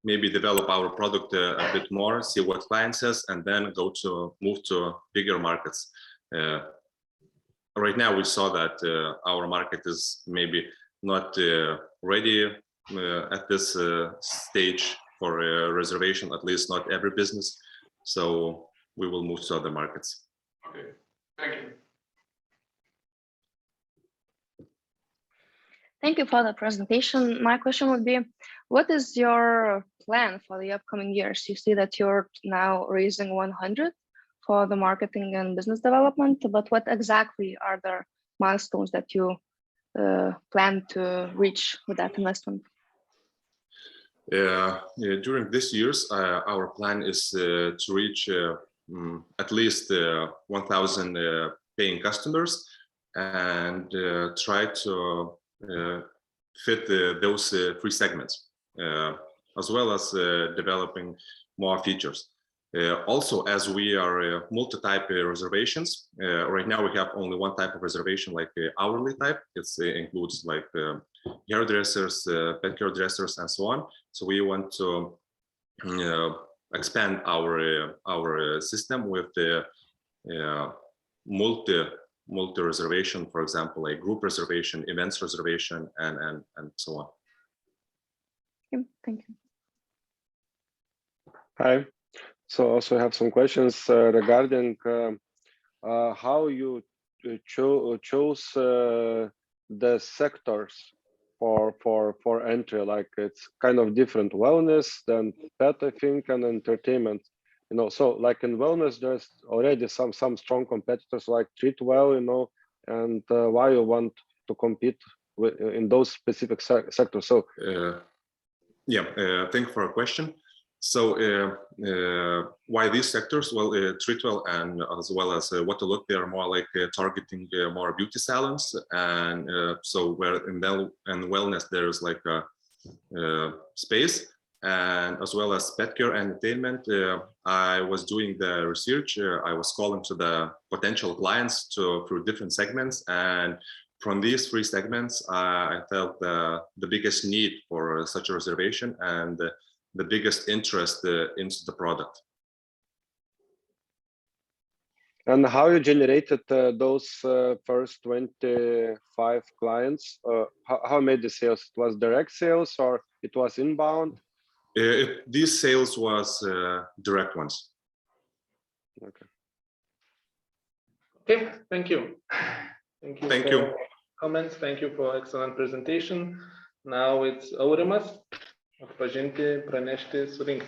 maybe develop our product a bit more, see what client says, and then move to bigger markets. Right now, we saw that our market is maybe not ready at this stage for a reservation, at least not every business. So we will move to other markets. Okay, thank you. Thank you for the presentation. My question would be, what is your plan for the upcoming years? You see that you're now raising 100 for the marketing and business development, but what exactly are the milestones that you plan to reach with that investment? During this years, our plan is to reach at least 1,000 paying customers and try to fit those three segments, as well as developing more features. Also, as we are multi-type reservations, right now we have only one type of reservation, like hourly type. It includes like hairdressers, pet dressers, and so on. So we want to expand our system with the multi reservation, for example, like group reservation, events reservation, and so on. Thank you. Hi. So also have some questions regarding how you chose the sectors for entry. Like it's kind of different: wellness, then pet, I think, and entertainment. You know, so like in wellness, there's already some strong competitors like Treatwell, you know, and why you want to compete in those specific sectors? So thank you for a question. So why these sectors? Well, Treatwell and as well as Waterlook, they are more like targeting more beauty salons, and so where in wellness there's like a space, and as well as pet care and entertainment. I was doing the research. I was calling to the potential clients through different segments, and from these three segments, I felt the biggest need for such a reservation and the biggest interest into the product. And how you generated those first 25 clients? How made the sales? It was direct sales or it was inbound? These sales was direct ones. Okay. Okay, thank you. Thank you. Comments. Thank you for excellent presentation. Now it's Aurimas. Atpažinti, pranešti, surinkti.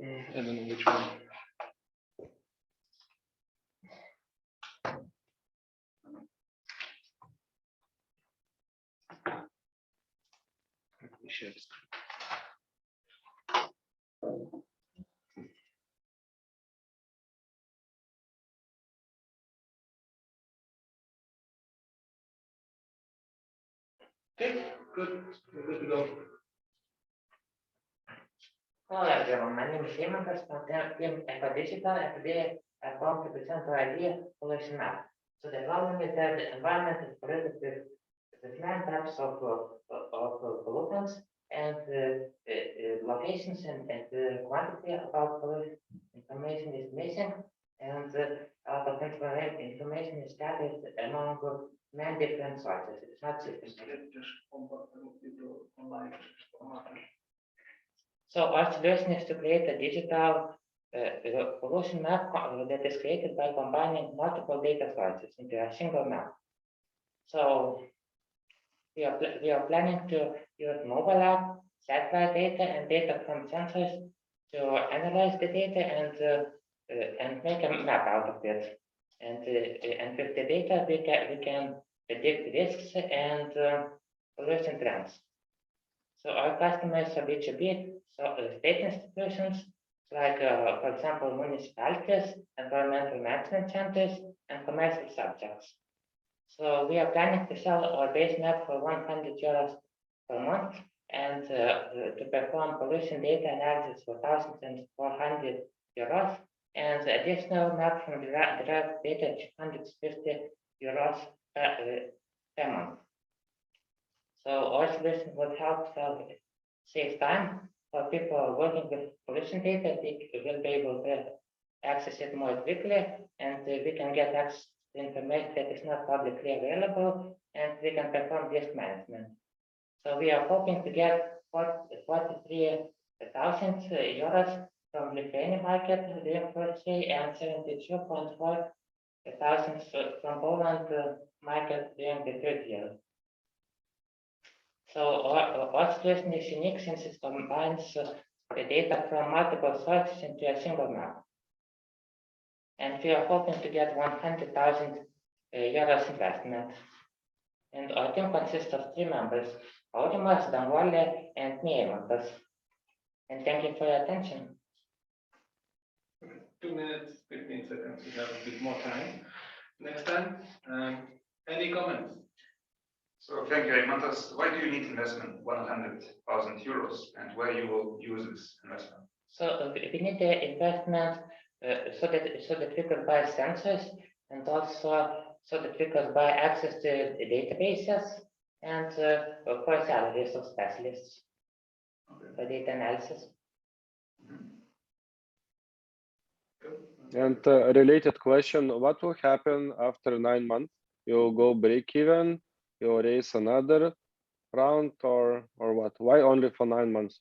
I don't know which one. Let me share the screen. Okay, good. We're good to go. Hello everyone, my name is Eimantas from 10Pitch2 and today I want to present our idea pollution map. So the problem is that the environment is polluted with different types of pollutants and locations and the quantity about pollution information is missing, and potential information is scattered among many different sources. It's not systematic. So our solution is to create a digital pollution map that is created by combining multiple data sources into a single map. So we are planning to use mobile app, satellite data, and data from sensors to analyze the data and make a map out of it. And with the data, we can predict risks and pollution trends. So our customers are B2B, so state institutions, like, for example, municipalities, environmental management centers, and commercial subjects. So we are planning to sell our base map for 100 euros per month and to perform pollution data analysis for 1,400 euros, and additional map from derived data 250 euros per month. So our solution would help save time for people working with pollution data. They will be able to access it more quickly, and we can get access to information that is not publicly available, and we can perform risk management. So we are hoping to get 43,000 euros from Lithuanian market during first year and 72.4 thousand from Poland market during the third year. So our solution is unique since it combines the data from multiple sources into a single map. And we are hoping to get 100,000 euros investment. And our team consists of 3 members, Aurimas, Danguolė, and me, Eimantas. And thank you for your attention. 2 minutes, 15 seconds. We have a bit more time. Next time, any comments? So thank you, Eimantas. Why do you need investment 100,000 euros, and where you will use this investment? So we need the investment so that we could buy sensors, and also so that we could buy access to the databases, and of course salaries of specialists for data analysis. And a related question, what will happen after 9 months? You'll go break even, you'll raise another round, or what? Why only for 9 months?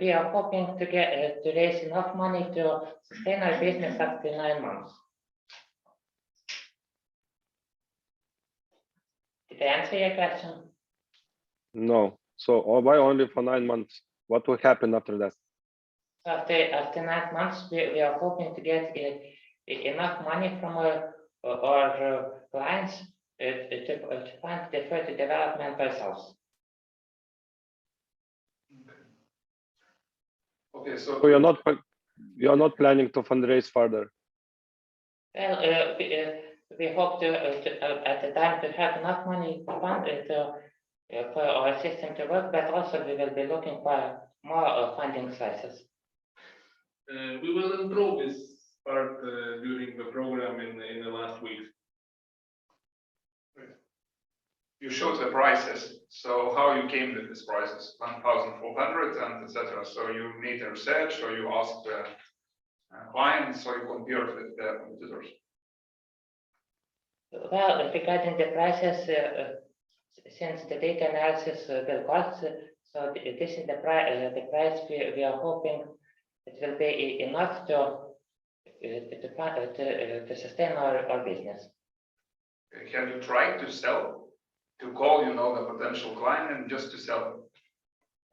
We are hoping to get to raise enough money to sustain our business up to 9 months. Did I answer your question? No. So why only for 9 months? What will happen after that? So after 9 months, we are hoping to get enough money from our clients to fund the further development ourselves. Okay, so So you're not planning to fundraise further? Well, we hope to at the time to have enough money to fund it for our system to work, but also we will be looking for more funding sources. We will improve this part during the program in the last weeks. you showed the prices. So how you came with these prices, 1,400 and etc. So you made a research, or you asked the clients, or you compared with the competitors? Well, regarding the prices, since the data analysis will cost, so this is the price we are hoping it will be enough to sustain our business. Have you tried to sell, to call, the potential client and just to sell?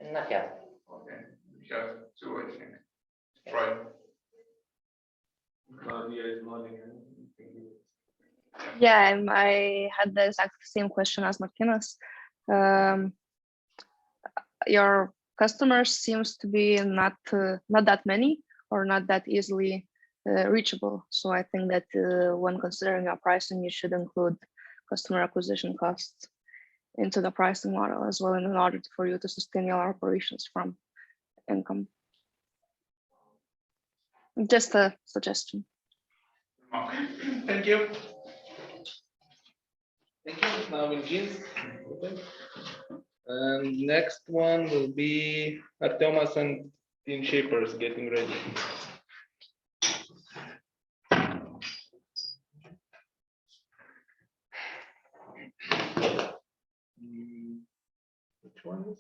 Not yet. Okay, you have to, I think. Try. Claudia is nodding. Yeah, and I had the exact same question as Martinas. Your customers seems to be not that many or not that easily reachable. So I think that when considering your pricing, you should include customer acquisition costs into the pricing model as well, in order for you to sustain your operations from income. Just a suggestion. Thank you. Thank you. Now in jeans. Okay. And next one will be Artemas and Team Shapers getting ready. Which one is?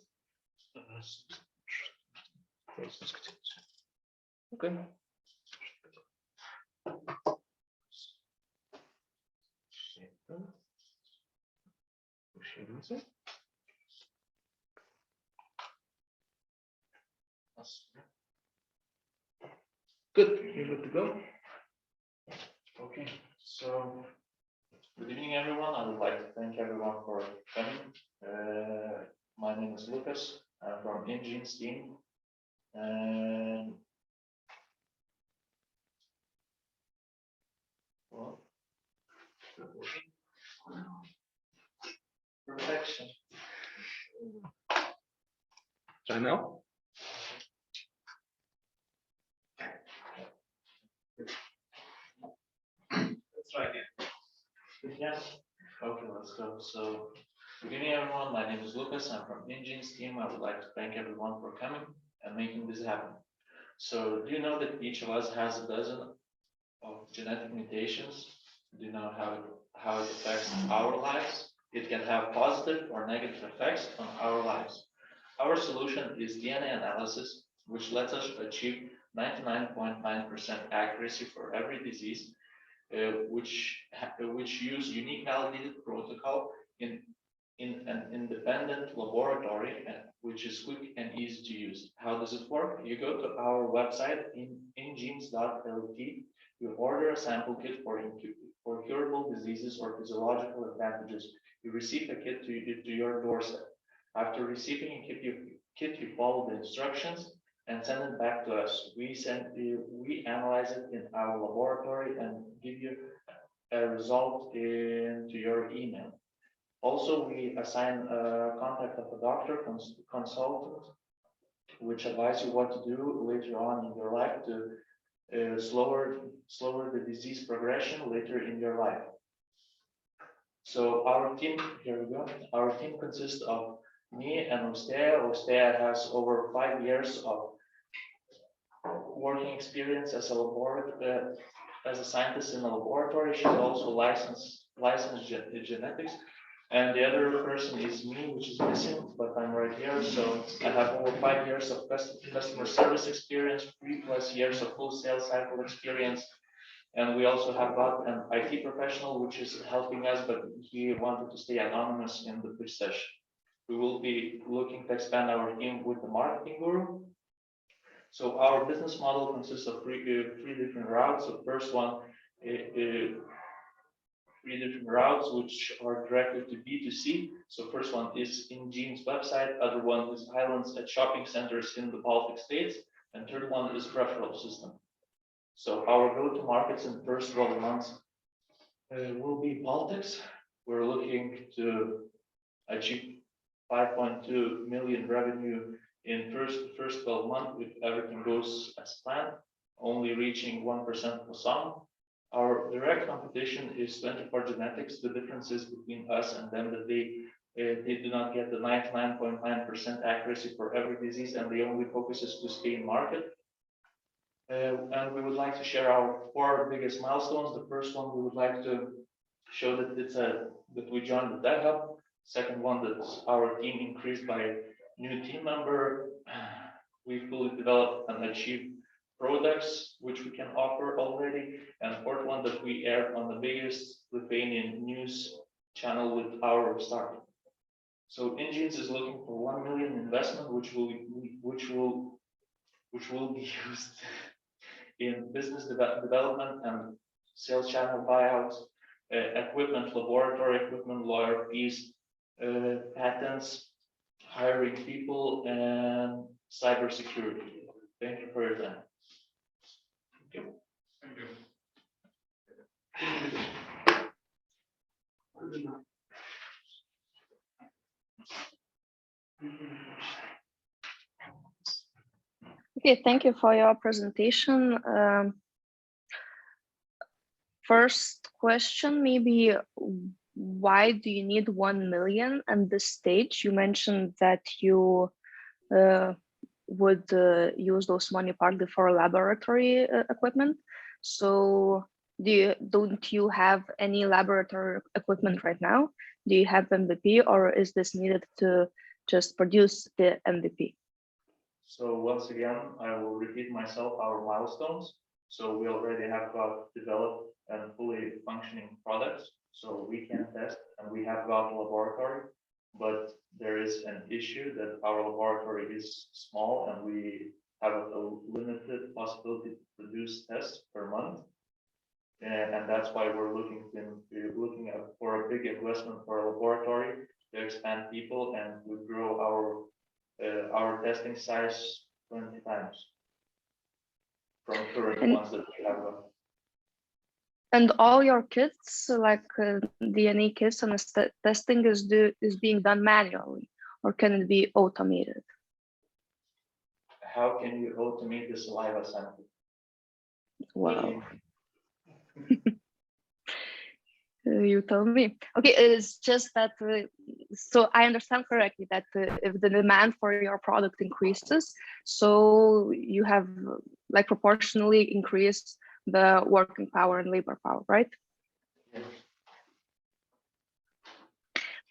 Okay. Good, you're good to go. Okay, so good evening, everyone. I would like to thank everyone for coming. My name is Lucas. I'm from Engine's team, and well, perfection. Try now. Let's try again. Yes. Okay, let's go. So Good evening, everyone. My name is Lucas. I'm from Engine's team. I would like to thank everyone for coming and making this happen. So do you know that each of us has a dozen of genetic mutations? Do you know how it affects our lives? It can have positive or negative effects on our lives. Our solution is DNA analysis, which lets us achieve 99.9% accuracy for every disease, which use unique validated protocol in an independent laboratory, which is quick and easy to use. How does it work? You go to our website ingenes.lt, you order a sample kit for curable diseases or physiological advantages. You receive a kit to your doorstep. After receiving a kit, you follow the instructions and send it back to us. We analyze it in our laboratory and give you a result into your email. Also, we assign a contact of a doctor, consultant, which advise you what to do later on in your life to slower the disease progression later in your life. So our team, here we go. Our team consists of me and Ostea. Ostea has over 5 years of working experience as a scientist in a laboratory. She's also licensed genetics. And the other person is me, which is missing, but I'm right here. So I have over 5 years of customer service experience, 3+ years of full sales cycle experience. And we also have got an IT professional, which is helping us, but he wanted to stay anonymous in the pitch session. We will be looking to expand our team with the marketing guru. So our business model consists of three different routes. The first one, 3 different routes, which are directed to B2C. So first one is Engine's website, other one is islands at shopping centers in the Baltic states, and third one is referral system. So our go-to markets in the first 12 months will be Baltics. We're looking to achieve 5.2 million revenue in first 12 months if everything goes as planned, only reaching 1% for some. Our direct competition is 24 Genetics. The differences between us and them that they do not get the 99.9% accuracy for every disease, and the only focus is to stay in market. And we would like to share our 4 biggest milestones. The first one, we would like to show that that we joined the Tech Hub. Second one, that our team increased by a new team member. We fully developed and achieved products which we can offer already. And fourth one, that we aired on the biggest Lithuanian news channel with our startup. So Engine's is looking for 1 million investment, which will be used in business development and sales channel buyouts, equipment, laboratory equipment, lawyer fees, patents, hiring people, and cybersecurity. Thank you for your time. Thank you. Okay, thank you for your presentation. First question, maybe why do you need 1 million at this stage? You mentioned that you would use those money partly for laboratory equipment. So don't you have any laboratory equipment right now? Do you have MVP, or is this needed to just produce the MVP? So once again, I will repeat myself, our milestones. So we already have got developed and fully functioning products, so we can test, and we have got a laboratory, but there is an issue that our laboratory is small and we have a limited possibility to produce tests per month. And that's why we're looking for a big investment for a laboratory to expand people and to grow our testing size 20 times from current ones that we have. And all your kits, like DNA kits and testing, is being done manually, or can it be automated? How can you automate the saliva sample? Wow. You tell me. Okay, it's just that, so I understand correctly that if the demand for your product increases, so you have like proportionally increased the working power and labor power, right?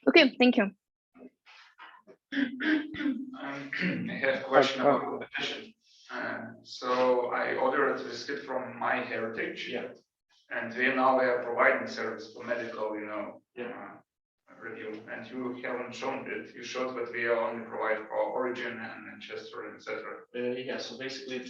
Okay, thank you. I have a question about competition. So I ordered a biscuit from My Heritage. Yeah. And now they are providing service for medical, review. And you haven't shown it. You showed that we are only provide for Origin and Manchester, etc. Yeah, so basically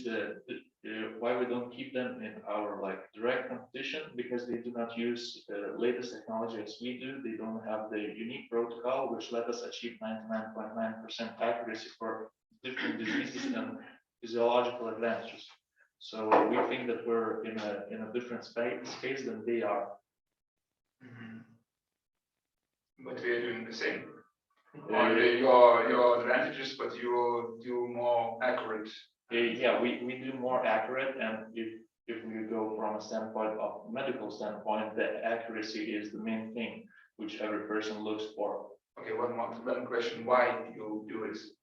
why we don't keep them in our like direct competition, because they do not use the latest technology as we do. They don't have the unique protocol which let us achieve 99.9% accuracy for different diseases and physiological advantages. So we think that we're in a different space than they are. But we are doing the same. Only your advantages, but you do more accurate. Yeah, we do more accurate, and if we go from a standpoint of medical standpoint, the accuracy is the main thing which every person looks for. Okay, one question: why do you do this?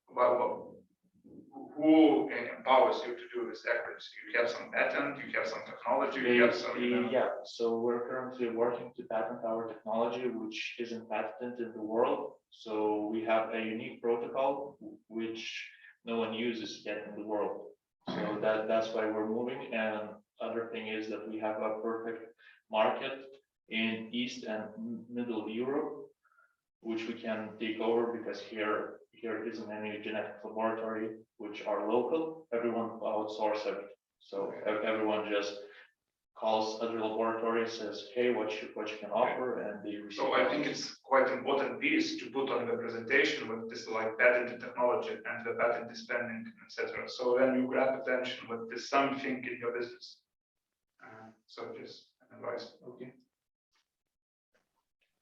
Who empowers you to do this accuracy? You have some patent, you have some technology, you have some. Yeah, so we're currently working to patent our technology, which isn't patented in the world. So we have a unique protocol which no one uses yet in the world. So that's why we're moving. And other thing is that we have a perfect market in East and Middle Europe, which we can take over, because here isn't any genetic laboratory which are local. Everyone outsources it. So everyone just calls other laboratories, says, hey, what you can offer, and they receive. So I think it's quite important piece to put on the presentation with this like patented technology and the patent is pending, etc. So then you grab attention with this something in your business. So just advice. Okay.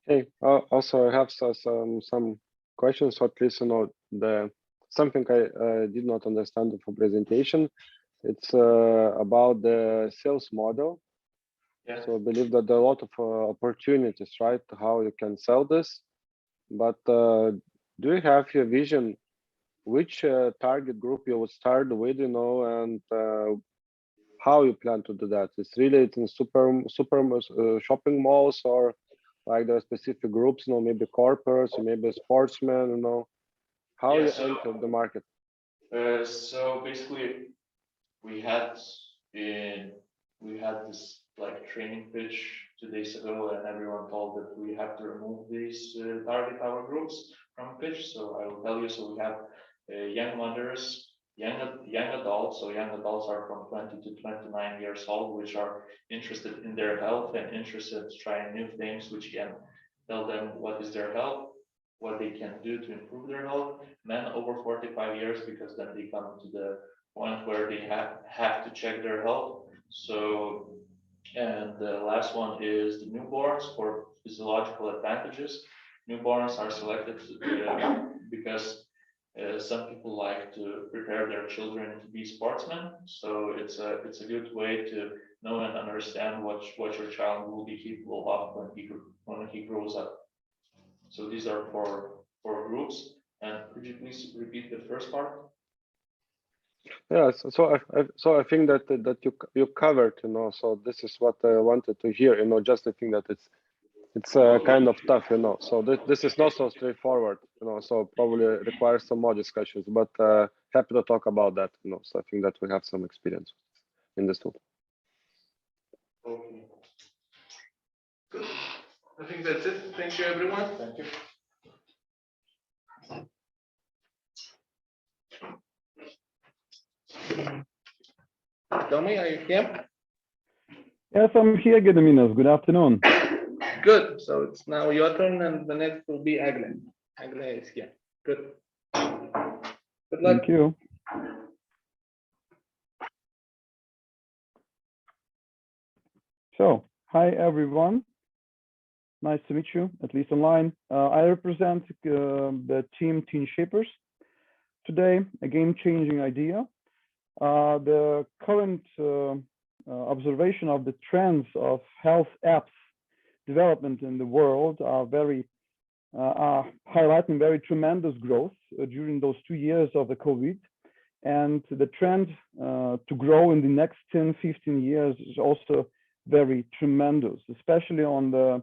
Hey, also I have some questions, or at least something I did not understand for presentation. It's about the sales model. Yeah. So I believe that there are a lot of opportunities, right? How you can sell this, but do you have your vision? Which target group you would start with, and how you plan to do that? It's really in super shopping malls, or like there are specific groups, maybe corporates, or maybe sportsmen, how you enter the market? So basically, we had this like training pitch 2 days ago, and everyone told that we have to remove these target our groups from pitch. So I will tell you. So we have young mothers, young adults. So young adults are from 20 to 29 years old, which are interested in their health and interested in trying new things, which can tell them what is their health, what they can do to improve their health. Men over 45 years, because then they come to the point where they have to check their health. So, and the last one is the newborns for physiological advantages. Newborns are selected because some people like to prepare their children to be sportsmen. So it's a good way to know and understand what your child will be capable of when he grows up. So these are for groups. And could you please repeat the first part? Yeah, so I think that you covered, so this is what I wanted to hear, just I think that it's kind of tough, so this is not so straightforward, so probably requires some more discussions, but happy to talk about that, so I think that we have some experience in this tool. Okay. Good. I think that's it. Thank you, everyone. Thank you. Domi, are you here? Yes, I'm here, Gediminas. Good afternoon. Good. So it's now your turn, and the next will be Agle. Agle is here. Good. Good luck. Thank you. So, hi everyone. Nice to meet you, at least online. I represent the team 10Shapers. Today, a game-changing idea. The current observation of the trends of health apps development in the world are highlighting very tremendous growth during those 2 years of the COVID. And the trend to grow in the next 10, 15 years is also very tremendous, especially on the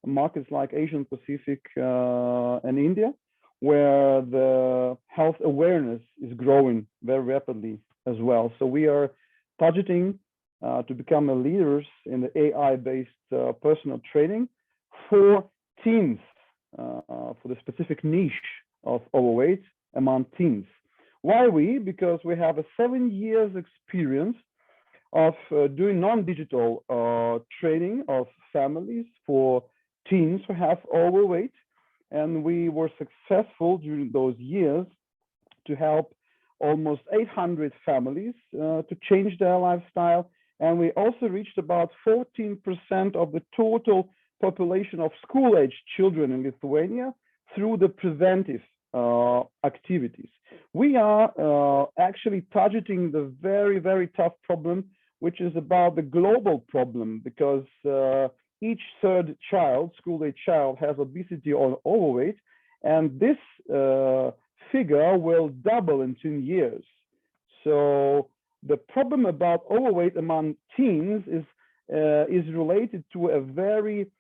markets like Asian Pacific and India, where the health awareness is growing very rapidly as well. So we are targeting to become a leaders in the AI-based personal training for teens, for the specific niche of overweight among teens. Why we? Because we have a 7 years experience of doing non-digital training of families for teens who have overweight. And we were successful during those years to help almost 800 families to change their lifestyle. And we also reached about 14% of the total population of school-aged children in Lithuania through the preventive activities. We are actually targeting the very, very tough problem, which is about the global problem, because each third child, school-age child, has obesity or overweight, and this figure will double in 10 years. So the problem about overweight among teens is related to a very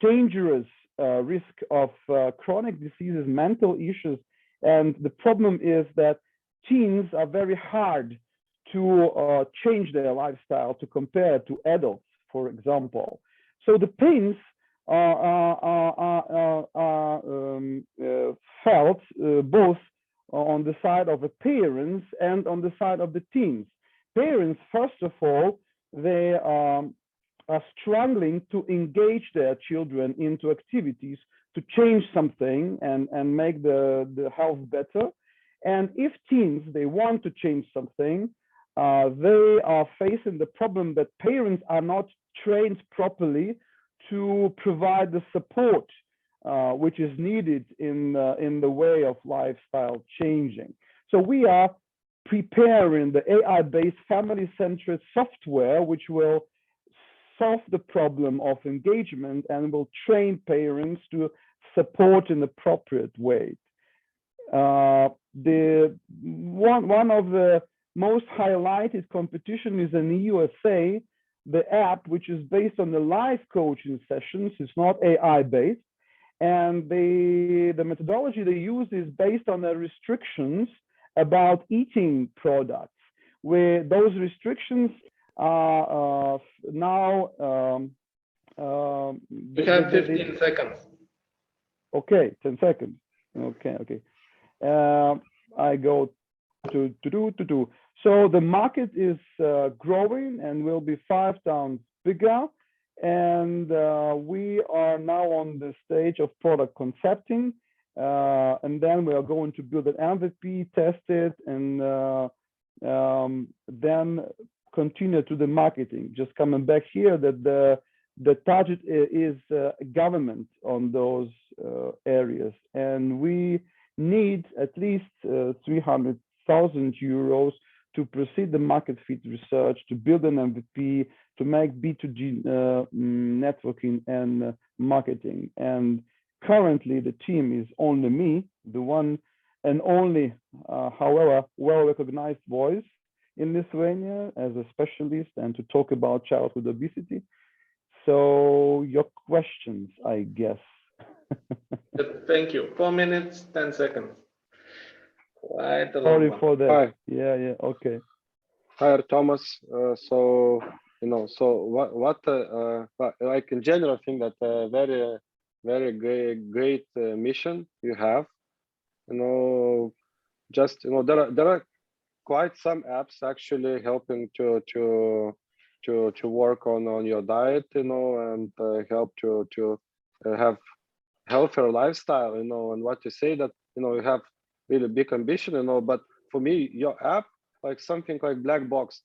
dangerous risk of chronic diseases, mental issues. And the problem is that teens are very hard to change their lifestyle to compare to adults, for example. So the pains are felt both on the side of the parents and on the side of the teens. Parents, first of all, they are struggling to engage their children into activities to change something and make the health better. And if teens, they want to change something, they are facing the problem that parents are not trained properly to provide the support which is needed in the way of lifestyle changing. So we are preparing the AI-based family-centered software, which will solve the problem of engagement and will train parents to support in appropriate way. The one of the most highlighted competition is in the USA, the app, which is based on the live coaching sessions. It's not AI-based. And the methodology they use is based on the restrictions about eating products, where those restrictions are now... we have 15 seconds. Okay, 10 seconds. Okay. I go to. So the market is growing and will be 5 times bigger. And we are now on the stage of product concepting. And then we are going to build an MVP, test it, and then continue to the marketing. Just coming back here, that the target is government on those areas. And we need at least 300,000 euros to proceed the market fit research, to build an MVP, to make B2G networking and marketing. And currently the team is only me, the one and only, however, well-recognized voice in Lithuania as a specialist and to talk about childhood obesity. So your questions, I guess. Thank you. 4 minutes, 10 seconds. Quite a long Sorry one. for that. Hi. Yeah, okay. Hi, Thomas. So what like in general, I think that very great mission you have. Just there are quite some apps actually helping to work on your diet, and help to have healthier lifestyle, and what you say that you have really big ambition, but for me your app like something like black box.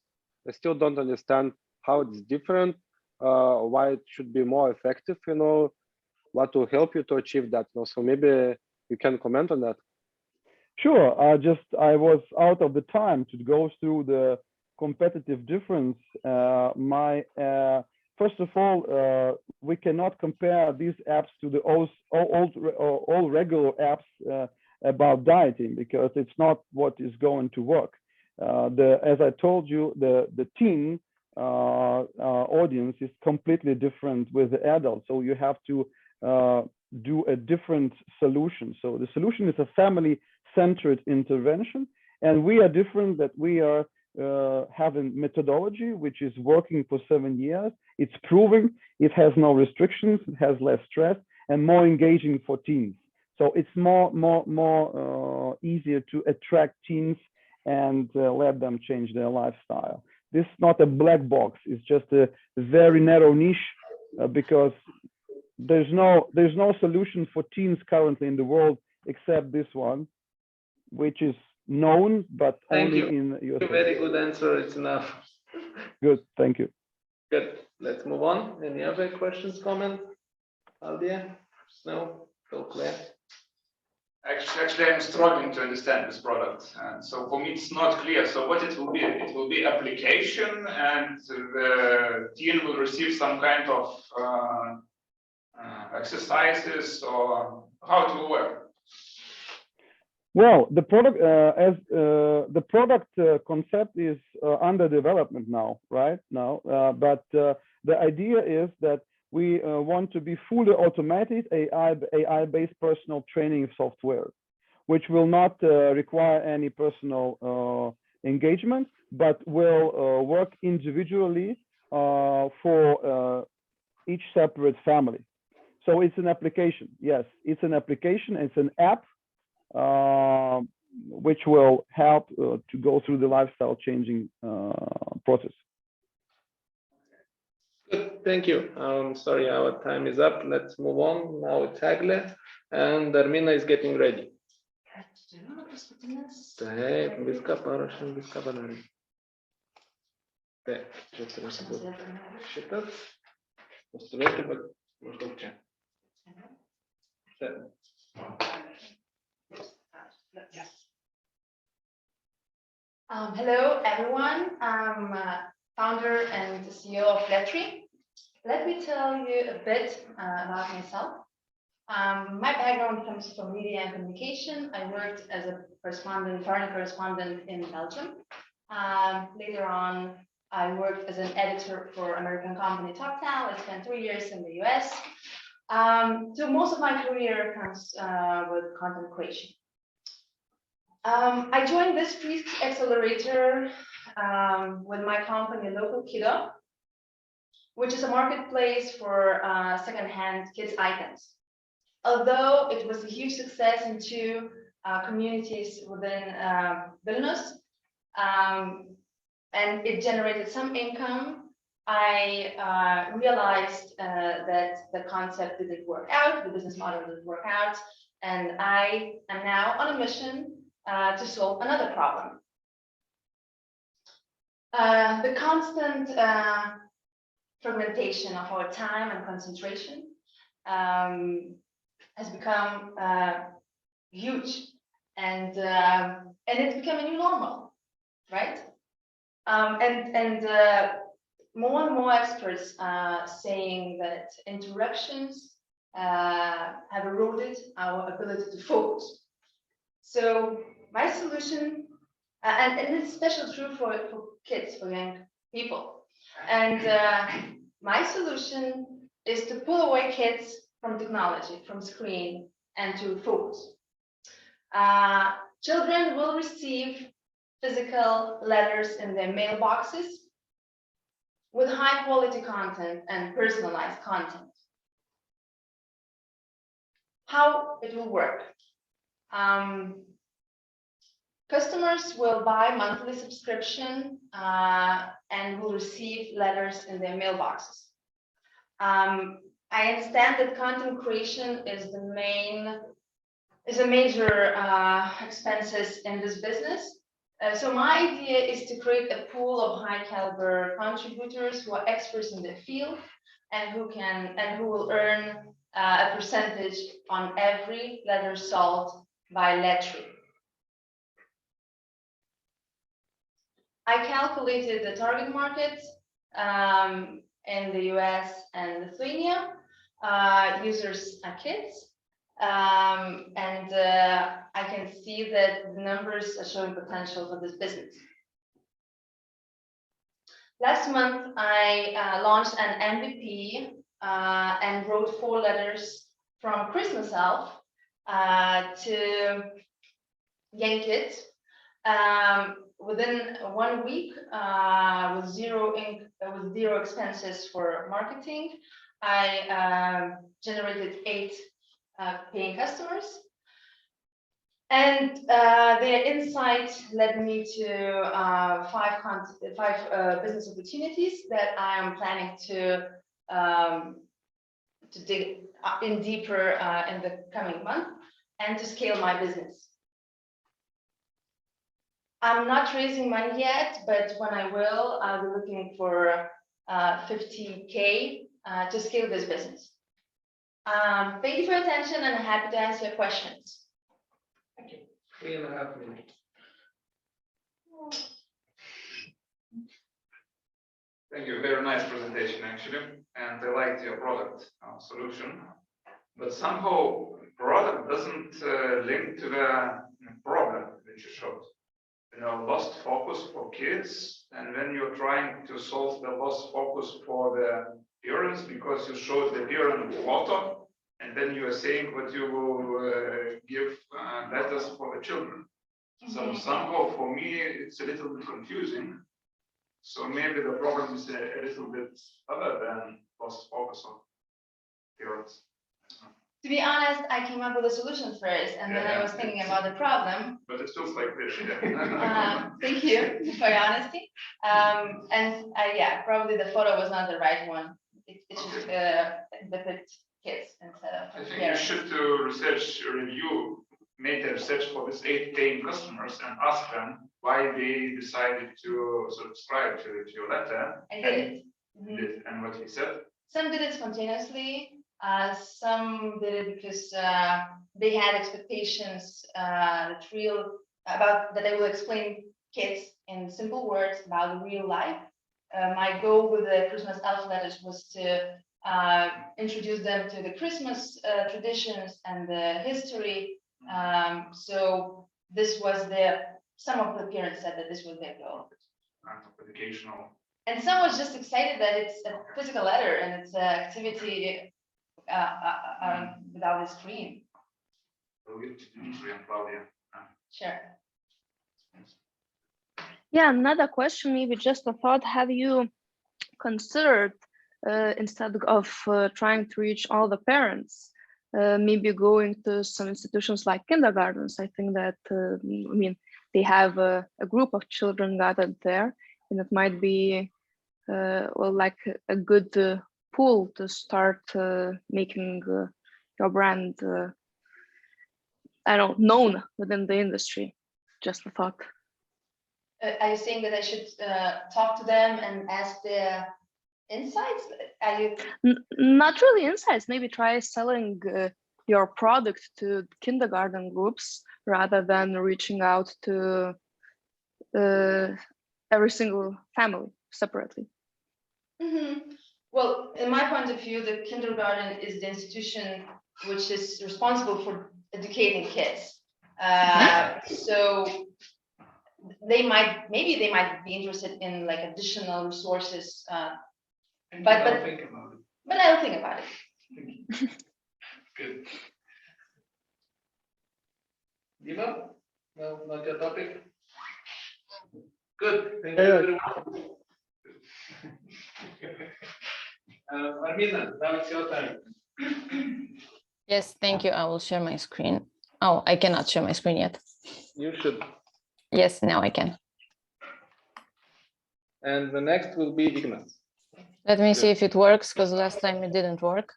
I still don't understand how it's different, why it should be more effective, what will help you to achieve that. So maybe you can comment on that. Sure. I was out of the time to go through the competitive difference. My first of all, we cannot compare these apps to the all regular apps about dieting, because it's not what is going to work. As I told you, the teen audience is completely different with the adult, so you have to do a different solution. So the solution is a family-centered intervention, and we are different, that we are having methodology which is working for 7 years. It's proving, it has no restrictions, it has less stress, and more engaging for teens. So it's more easier to attract teens and let them change their lifestyle. This is not a black box, it's just a very narrow niche, because there's no solution for teens currently in the world except this one, which is known, but Thank only you. in USA. Very good answer. It's enough. Good, thank you. Good. Let's move on. Any other questions, comments? Aldia? No? So clear. Actually, I'm struggling to understand this product, and so for me it's not clear. So what it will be? It will be application, and the teen will receive some kind of exercises, or how it will work. Well, the product concept is under development now, right now. But the idea is that we want to be fully automated AI-based personal training software, which will not require any personal engagement, but will work individually for each separate family. So it's an application. Yes, it's an application. It's an app which will help to go through the lifestyle changing process. Good, thank you. Sorry, our time is up. Let's move on. Now it's Eglė, and Armina is getting ready. Taip, viską parašėm, viską padarėm. Taip, čia turėtų būti šitas. Pastovėti, bet maždaug čia. Taip. Hello, everyone. I'm founder and CEO of Letry. Let me tell you a bit about myself. My background comes from media and communication. I worked as a foreign correspondent in Belgium. Later on, I worked as an editor for American company TalkTown. I spent 3 years in the US. So most of my career comes with content creation. I joined this free accelerator with my company, Local Kiddo, which is a marketplace for secondhand kids items. Although it was a huge success in 2 communities within Vilnius, and it generated some income, I realized that the concept didn't work out, the business model didn't work out, and I am now on a mission to solve another problem. The constant fragmentation of our time and concentration has become huge, and it's become a new normal, right? And more and more experts saying that interruptions have eroded our ability to focus. So my solution, and it's especially true for kids, for young people, and my solution is to pull away kids from technology, from screen, and to focus. Children will receive physical letters in their mailboxes with high quality content and personalized content. How it will work? Customers will buy monthly subscription and will receive letters in their mailboxes. I understand that content creation is a major expenses in this business. So my idea is to create a pool of high caliber contributors who are experts in their field and who will earn a percentage on every letter sold by Letry. I calculated the target market, and in the US and Lithuania. Users are kids. And I can see that the numbers are showing potential for this business. Last month, I launched an MVP and wrote 4 letters from Christmas elf to young kids. Within 1 week, with zero expenses for marketing, I generated 8 paying customers. And their insight led me to 5 business opportunities that I am planning to dig in deeper in the coming month and to scale my business. I'm not raising money yet, but when I will, I'll be looking for 50K to scale this business. Thank you for your attention, and I'm happy to answer your questions. Thank you. 3.5 minutes. Thank you. Very nice presentation, actually, and I liked your product solution. But somehow, product doesn't link to the problem that you showed. You know, lost focus for kids, and when you're trying to solve the lost focus for the parents, because you showed the parent photo, and then you are saying what you will give letters for the children. So somehow for me it's a little bit confusing. So maybe the problem is a little bit other than lost focus of parents. To be honest, I came up with a solution first, and then I was thinking about the problem. But it feels like this. Yeah. Thank you for your honesty. Yeah, probably the photo was not the right one. It should depict kids instead of I think parents. you should do research review, make a research for these 8 paying customers and ask them why they decided to subscribe to your letter. I did it. Mhm. And what he said. Some did it spontaneously. Some did it because they had expectations that I will explain kids in simple words about real life. My goal with the Christmas elf letters was to introduce them to the Christmas traditions and the history. So this was some of the parents said that this was their goal. Educational. And some was just excited that it's a physical letter and it's an activity without a screen. Sure. Yeah, another question, maybe just a thought. Have you considered, instead of trying to reach all the parents, maybe going to some institutions like kindergartens? I think that, I mean, they have a group of children gathered there, and it might be, well, like a good pool to start making your brand, I don't know, known within the industry. Just a thought. Are you saying that I should talk to them and ask their insights? Are you? Not really insights. Maybe try selling your product to kindergarten groups rather than reaching out to every single family separately. Mm-hmm. Well, in my point of view, the kindergarten is the institution which is responsible for educating kids. So maybe they might be interested in like additional resources. But I'll think about it. But I'll think about it. Good. Diva? No, not your topic. Good. Thank you, everyone. Armina, now it's your time. Yes, thank you. I will share my screen. Oh, I cannot share my screen yet. You should. Yes, now I can. And the next will be Ignas. Let me see if it works, because last time it didn't work.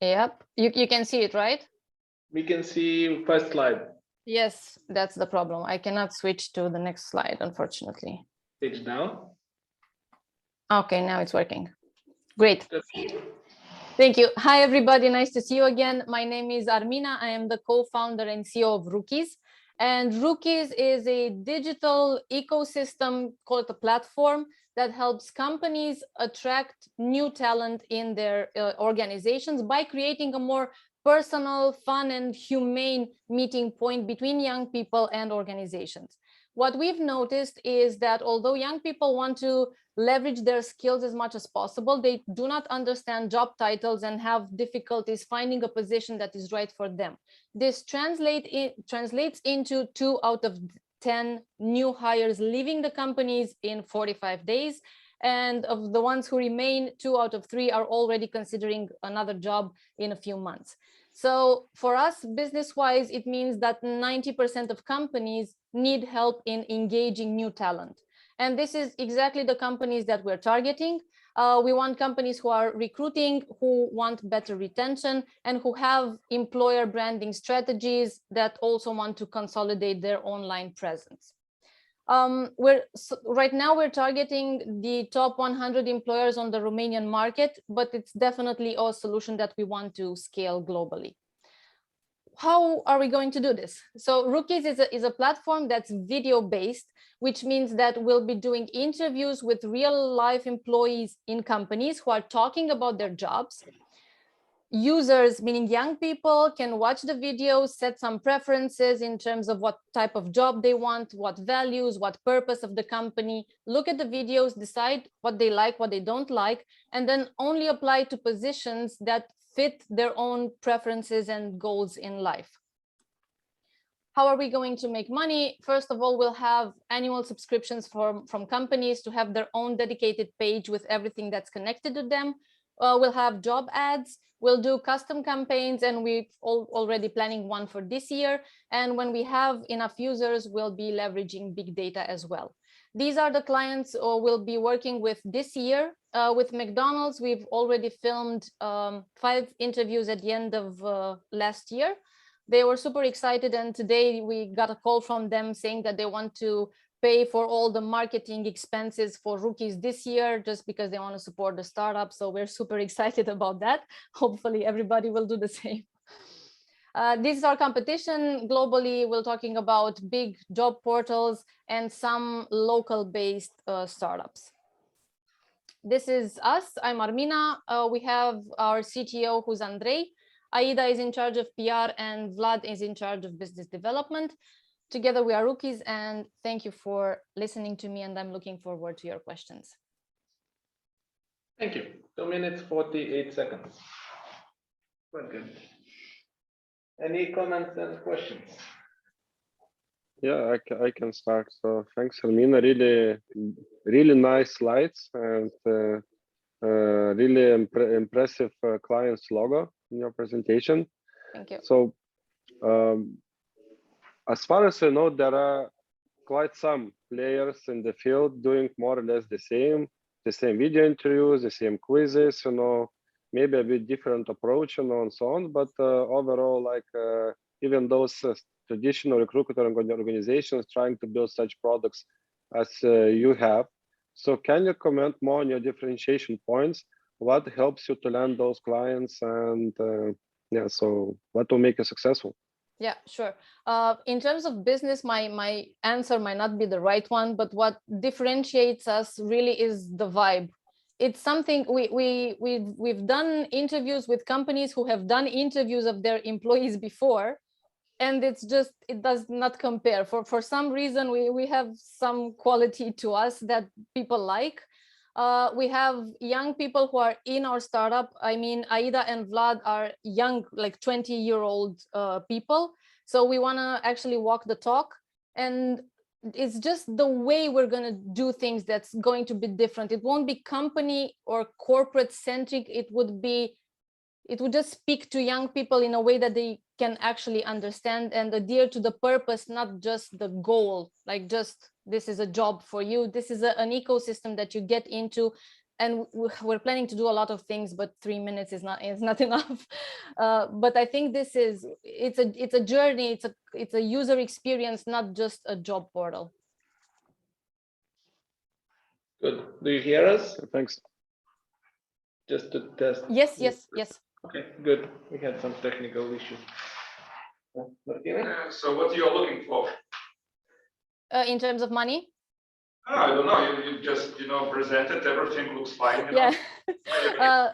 Yep, you can see it, right? We can see first slide. Yes, that's the problem. I cannot switch to the next slide, unfortunately. Page down. Okay, now it's working. Great. Good. Thank you. Hi, everybody. Nice to see you again. My name is Armina. I am the co-founder and CEO of Rookies. And Rookies is a digital ecosystem, call it a platform, that helps companies attract new talent in their organizations by creating a more personal, fun, and humane meeting point between young people and organizations. What we've noticed is that although young people want to leverage their skills as much as possible, they do not understand job titles and have difficulties finding a position that is right for them. This translates into 2 out of 10 new hires leaving the companies in 45 days. And of the ones who remain, 2 out of 3 are already considering another job in a few months. So for us, business-wise, it means that 90% of companies need help in engaging new talent. And this is exactly the companies that we're targeting. We want companies who are recruiting, who want better retention, and who have employer branding strategies that also want to consolidate their online presence. Right now we're targeting the top 100 employers on the Romanian market, but it's definitely a solution that we want to scale globally. How are we going to do this? So Rookies is a platform that's video based, which means that we'll be doing interviews with real life employees in companies who are talking about their jobs. Users, meaning young people, can watch the videos, set some preferences in terms of what type of job they want, what values, what purpose of the company, look at the videos, decide what they like, what they don't like, and then only apply to positions that fit their own preferences and goals in life. How are we going to make money? First of all, we'll have annual subscriptions from companies to have their own dedicated page with everything that's connected to them. We'll have job ads, we'll do custom campaigns, and we're already planning one for this year. And when we have enough users, we'll be leveraging big data as well. These are the clients we'll be working with this year. With McDonald's, we've already filmed 5 interviews at the end of last year. They were super excited, and today we got a call from them saying that they want to pay for all the marketing expenses for Rookies this year just because they want to support the startup. So we're super excited about that. Hopefully everybody will do the same. This is our competition globally. We're talking about big job portals and some local-based startups. This is us. I'm Armina. We have our CTO, who's Andrei. Aida is in charge of PR, and Vlad is in charge of business development. Together we are Rookies, and thank you for listening to me, and I'm looking forward to your questions. Thank you. 2 minutes, 48 seconds. Very good. Any comments and questions? Yeah, I can start. So thanks, Armina. Really nice slides and really impressive client's logo in your presentation. Thank you. So as far as I know, there are quite some players in the field doing more or less the same video interviews, the same quizzes, you know, maybe a bit different approach, you know, and so on. But overall, like even those traditional recruiter organizations trying to build such products as you have. So can you comment more on your differentiation points? What helps you to land those clients, and yeah, so what will make you successful? Yeah, sure. In terms of business, my answer might not be the right one, but what differentiates us really is the vibe. It's something we've done interviews with companies who have done interviews of their employees before, and it does not compare. For some reason, we have some quality to us that people like. We have young people who are in our startup. I mean, Aida and Vlad are young, like 20-year-old people. So we want to actually walk the talk. And it's just the way we're going to do things that's going to be different. It won't be company or corporate centric. It would just speak to young people in a way that they can actually understand and adhere to the purpose, not just the goal, like just this is a job for you. This is an ecosystem that you get into, and we're planning to do a lot of things, but 3 minutes is not enough. But I think it's a journey. It's a user experience, not just a job portal. Good. Do you hear us? Thanks. Just to test. Yes. Okay, good. We had some technical issues. Martina? So what you are looking for? In terms of money? I don't know. You just presented everything looks fine. Yeah.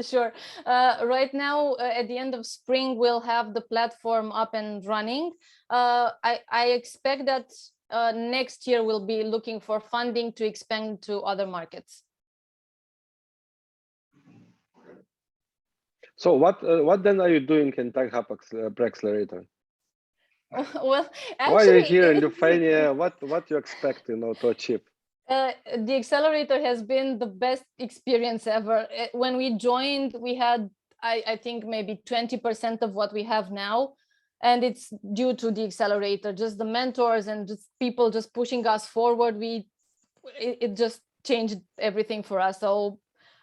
Sure. Right now, at the end of spring, we'll have the platform up and running. I expect that next year we'll be looking for funding to expand to other markets. So what then are you doing in Tech Hub Accelerator? Well, Why are you here in actually, Lithuania? What you expect, to achieve? the accelerator has been the best experience ever. When we joined, we had, I think, maybe 20% of what we have now. And it's due to the accelerator, just the mentors and just people just pushing us forward. It just changed everything for us. So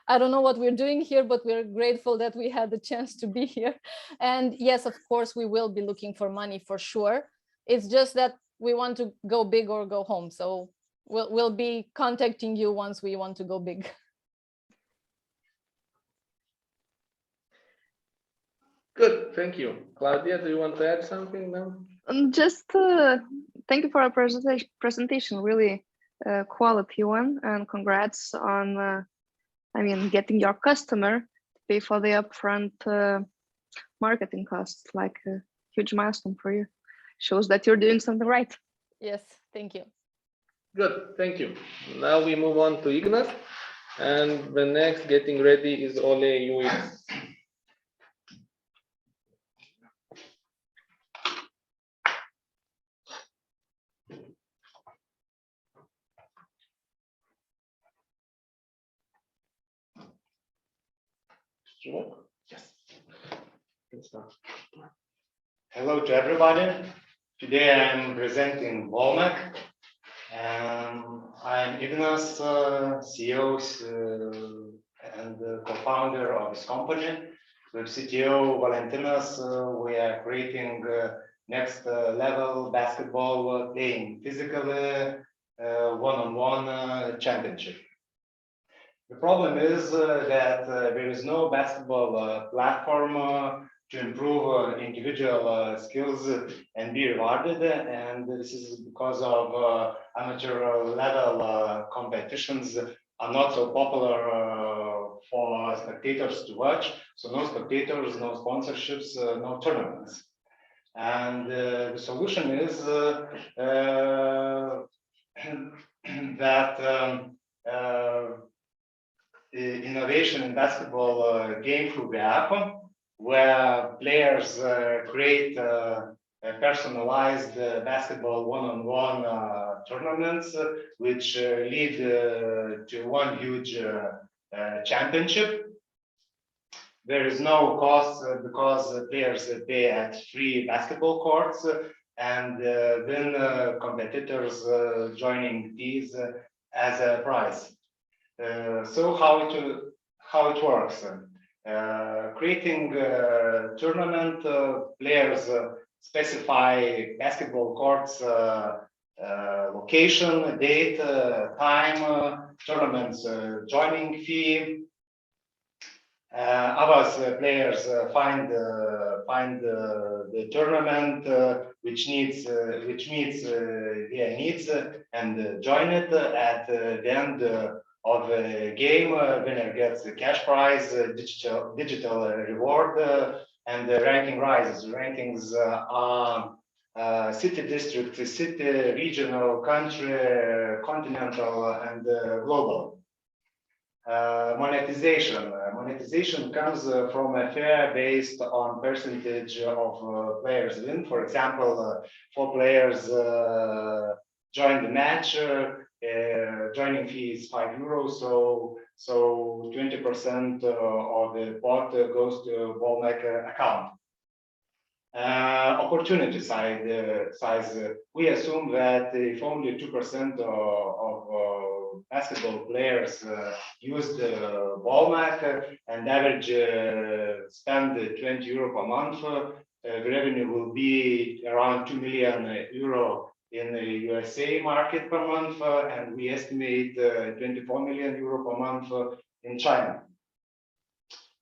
I don't know what we're doing here, but we're grateful that we had the chance to be here. And yes, of course, we will be looking for money for sure. It's just that we want to go big or go home. So we'll be contacting you once we want to go big. Good, thank you. Claudia, do you want to add something now? Just thank you for our presentation, really quality one, and congrats on, getting your customer to pay for the upfront marketing costs, like a huge milestone for you. Shows that you're doing something right. Yes, thank you. Good, thank you. Now we move on to Ignat, and the next getting ready is Ole UX. Yes. Hello to everybody. Today I'm presenting Volmac. I'm Ignas, CEO and co-founder of this company. With CTO Valentinas, we are creating next level basketball playing physically one-on-one championship. The problem is that there is no basketball platform to improve individual skills and be rewarded, and this is because of amateur level competitions are not so popular for spectators to watch. So no spectators, no sponsorships, no tournaments. And the solution is that the innovation in basketball game through the app, where players create personalized basketball one-on-one tournaments, which lead to one huge championship. There is no cost because players pay at free basketball courts, and then competitors joining these as a prize. So how it works? Creating tournament, players specify basketball courts location, date, time, tournaments joining fee. Other players find the tournament which meets their needs and join it. At the end of the game, winner gets the cash prize, digital reward, and the ranking rises. Rankings are city, district, city, regional, country, continental, and global. Monetization. Monetization comes from a fare based on percentage of players win. For example, 4 players join the match. Joining fee is €5, so 20% of the pot goes to Volmac account. Opportunity size. We assume that if only 2% of basketball players use the Volmac and average spend €20 per month, the revenue will be around €2 million in the USA market per month, and we estimate €24 million per month in China.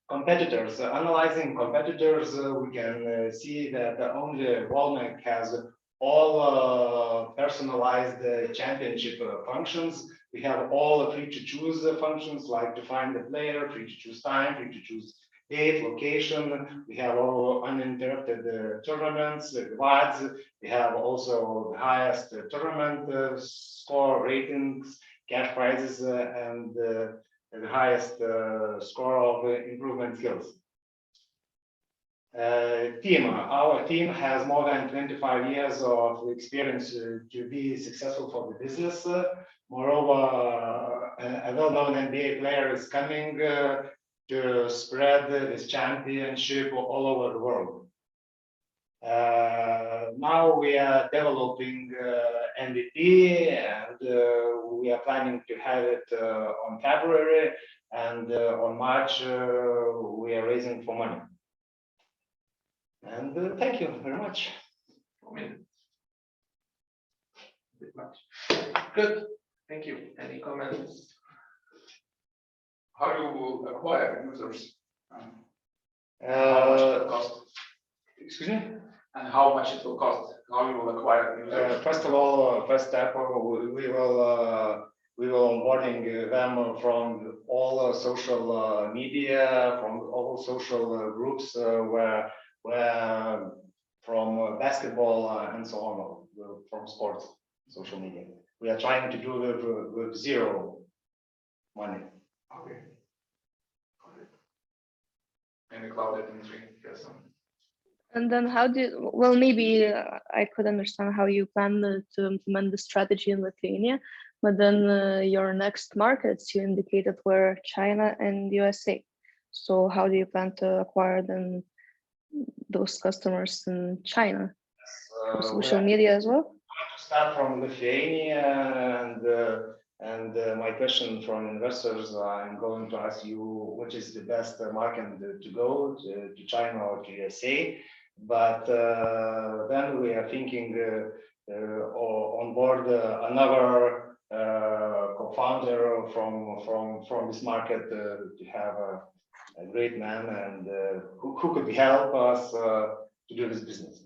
Competitors. Analyzing competitors, we can see that only Volmac has all personalized championship functions. We have all free to choose functions like to find the player, free to choose time, free to choose date, location. We have all uninterrupted tournaments, rewards. We have also the highest tournament score ratings, cash prizes, and the highest score of improvement skills. Our team has more than 25 years of experience to be successful for the business. Moreover, a well-known NBA player is coming to spread this championship all over the world. Now we are developing MVP, and we are planning to have it on February, and on March we are raising for money. And thank you very much. Good, thank you. Any comments? How you will acquire users? How much it will cost? Excuse me? And how much it will cost? How you will acquire users? First of all, first step, we will onboarding them from all social media, from all social groups where from basketball and so on, from sports social media. We are trying to do with zero money. Okay. And the cloud administration, yes. And then how well, maybe I could understand how you plan to implement the strategy in Lithuania, but then your next markets you indicated were China and USA. So how do you plan to acquire then those customers in China? Social media as well? Start from Lithuania, and my question from investors, I'm going to ask you which is the best market to go to China or to USA. But then we are thinking on board another co-founder from this market to have a great man and who could help us to do this business.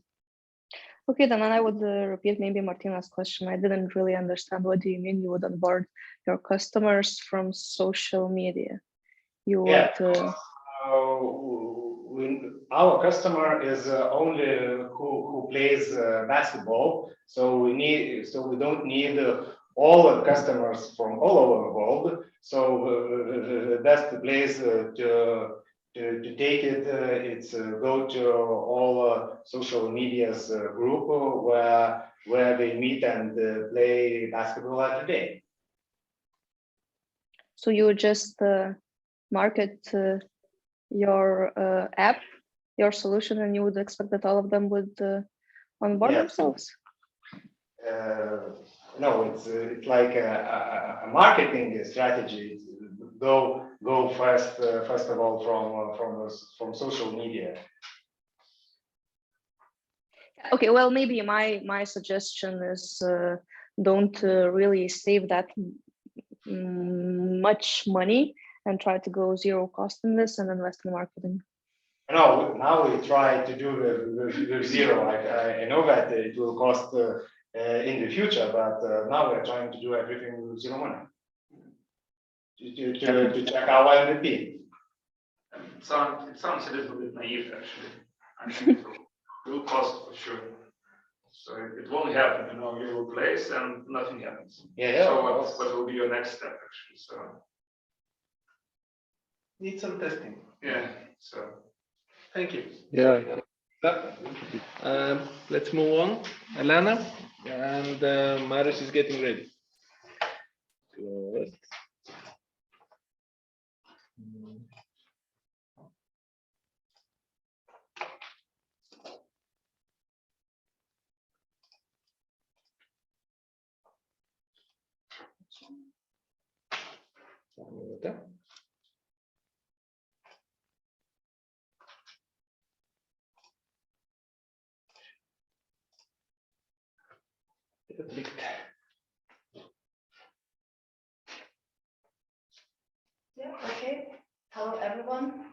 Okay, then I would repeat maybe Martina's question. I didn't really understand. What do you mean you would onboard your customers from social media? You Yeah. would. Our customer is only who plays basketball, so we don't need all the customers from all over the world. So the best place to take it, it's go to all social medias group where they meet and play basketball every day. So you would just market your app, your solution, and you would expect that all of them would onboard themselves? No, it's like a marketing strategy. Go first of all from social media. Okay, well, maybe my suggestion is don't really save that much money and try to go zero cost in this and invest in marketing. No, now we try to do the zero. I know that it will cost in the future, but now we're trying to do everything with zero money to check our MVP. It sounds a little bit naive, actually. I think it will cost for sure. So it won't happen, you will place and nothing happens. Yeah. So what will be your next step, actually? So Need some testing. yeah. So Thank you. Yeah. Let's move on. Elena, and Marius is getting ready. Good. Yeah, okay. Hello, everyone.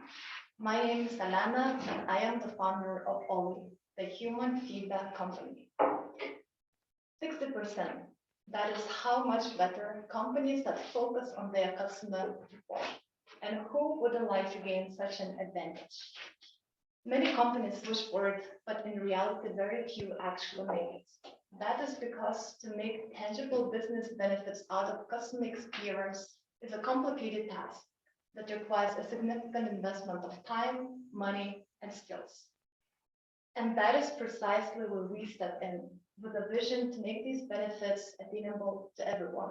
My name is Alana, and I am the founder of Oli, the human feedback company. 30%. That is how much better companies that focus on their customer perform. And who wouldn't like to gain such an advantage? Many companies wish for it, but in reality, very few actually make it. That is because to make tangible business benefits out of customer experience is a complicated task that requires a significant investment of time, money, and skills. And that is precisely where we step in, with a vision to make these benefits attainable to everyone,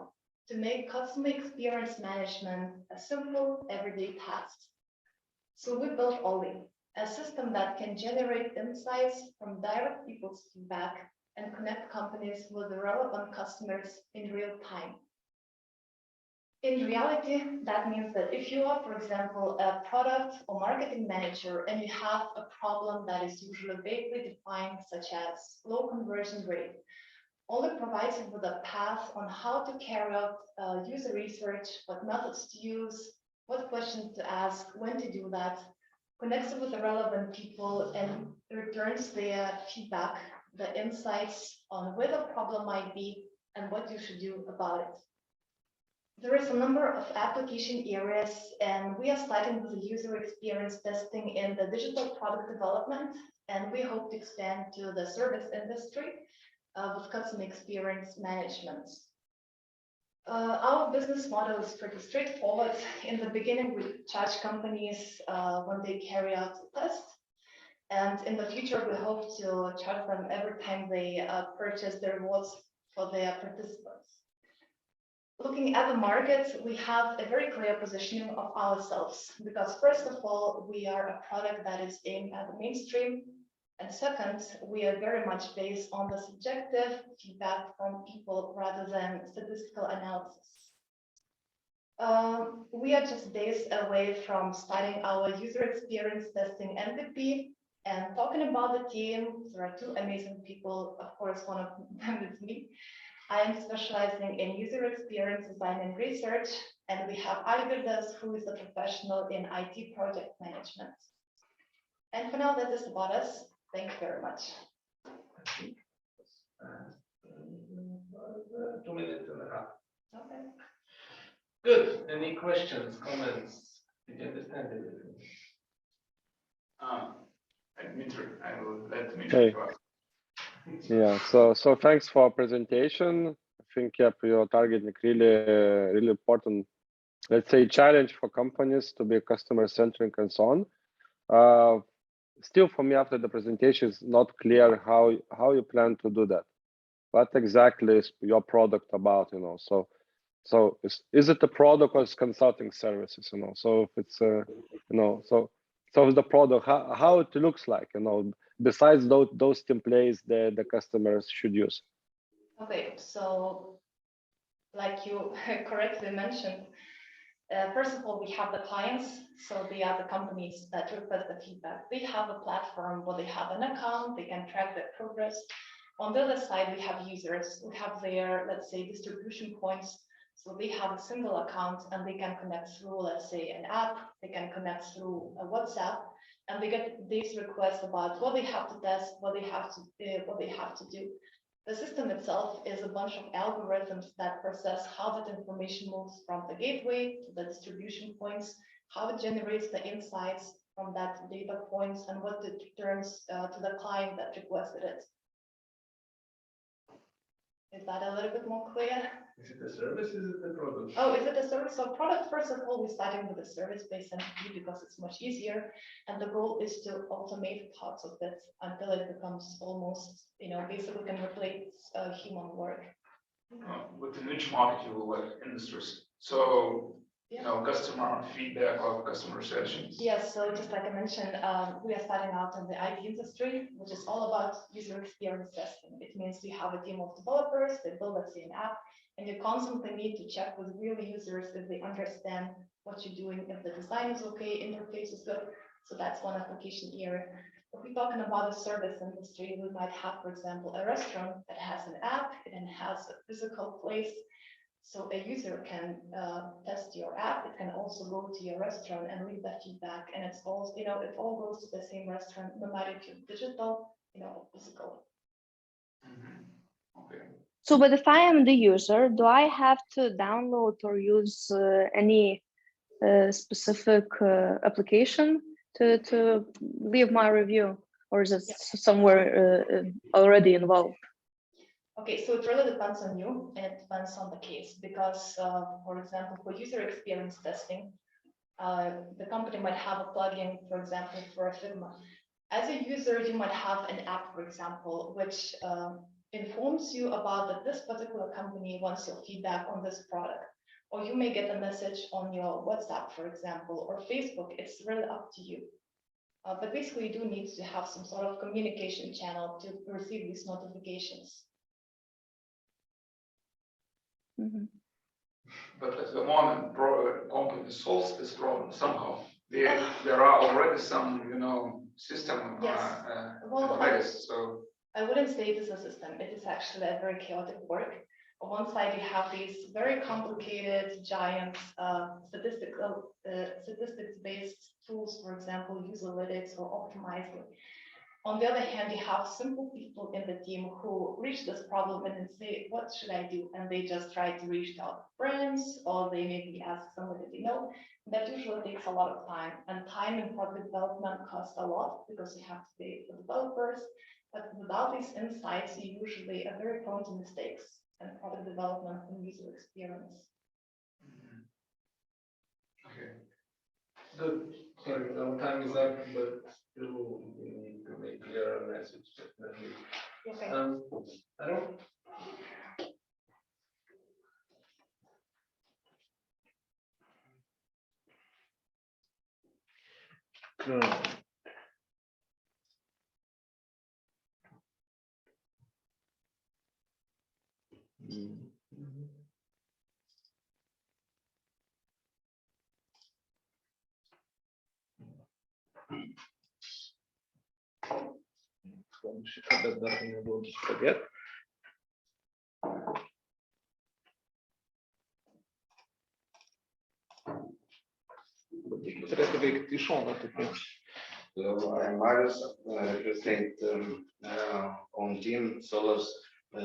to make customer experience management a simple, everyday task. So we built Oli, a system that can generate insights from direct people's feedback and connect companies with the relevant customers in real time. In reality, that means that if you are, for example, a product or marketing manager and you have a problem that is usually vaguely defined, such as low conversion rate, Oli provides you with a path on how to carry out user research, what methods to use, what questions to ask, when to do that, connects it with the relevant people, and returns their feedback, the insights on where the problem might be and what you should do about it. There is a number of application areas, and we are starting with the user experience testing in the digital product development, and we hope to expand to the service industry with customer experience management. Our business model is pretty straightforward. In the beginning, we charge companies when they carry out the test. And in the future, we hope to charge them every time they purchase the rewards for their participants. Looking at the market, we have a very clear positioning of ourselves, because first of all, we are a product that is aimed at the mainstream. And second, we are very much based on the subjective feedback from people rather than statistical analysis. We are just days away from starting our user experience testing MVP. And talking about the team, there are two amazing people. Of course, one of them is me. I am specializing in user experience design and research, and we have Algirdas, who is a professional in IT project management. And for now, that is about us. Thank you very much. 2 minutes and a half. Okay. Good. Any questions, comments? Did you understand everything? Dmitry, I will let Dmitry Hey. go. Yeah, so thanks for presentation. I think you're targeting really important, let's say, challenge for companies to be customer centric and so on. Still, for me, after the presentation, it's not clear how you plan to do that. What exactly is your product about? So is it a product or is consulting services? So if it's so the product, how it looks like, besides those templates that the customers should use. Okay, so like you correctly mentioned, first of all, we have the clients. So they are the companies that request the feedback. They have a platform where they have an account, they can track their progress. On the other side, we have users who have their, let's say, distribution points. So they have a single account and they can connect through, let's say, an app, they can connect through a WhatsApp, and they get these requests about what they have to test, what they have to do. The system itself is a bunch of algorithms that process how that information moves from the gateway to the distribution points, how it generates the insights from that data points, and what it returns to the client that requested it. Is that a little bit more clear? Is it a service? Is it a product? Oh, is it a service? So product, first of all, we're starting with a service-based entity because it's much easier. And the goal is to automate parts of it until it becomes almost, basically can replace human work. But in which market you will work, industries? So, customer feedback or customer sessions. Yes, so just like I mentioned, we are starting out in the IT industry, which is all about user experience testing. It means we have a team of developers, they build, let's say, an app, and you constantly need to check with real users if they understand what you're doing, if the design is okay, interface is good. So that's one application area. If we're talking about the service industry, we might have, for example, a restaurant that has an app, it has a physical place. So a user can test your app. It can also go to your restaurant and leave that feedback. And it's all, it all goes to the same restaurant, no matter if you're digital, or physical. Okay. So, but if I am the user, do I have to download or use any specific application to leave my review, or is it somewhere already involved? Okay, so it really depends on you and it depends on the case because, for example, for user experience testing, the company might have a plugin, for example, for Figma. As a user, you might have an app, for example, which informs you about that this particular company wants your feedback on this product. Or you may get a message on your WhatsApp, for example, or Facebook. It's really up to you. But basically, you do need to have some sort of communication channel to receive these notifications. Mm-hmm. But at the moment, company solves this problem somehow. There are already some, system Yes. already. So I wouldn't say it is a system. It is actually a very chaotic work. On one side, you have these very complicated, giant statistics-based tools, for example, Userlytics or Optimizely. On the other hand, you have simple people in the team who reach this problem and say, what should I do? And they just try to reach out to friends, or they maybe ask somebody they know. That usually takes a lot of time, and time in product development costs a lot because you have to pay the developers. But without these insights, you usually are very prone to mistakes in product development and user experience. okay. Good. Sorry, our time is up, but still we need to make clear a message. Okay. I don't. Kada dar nebuvo padėti. Turėtų veikti iš šono tokie. So I'm Marius, represent on team Solar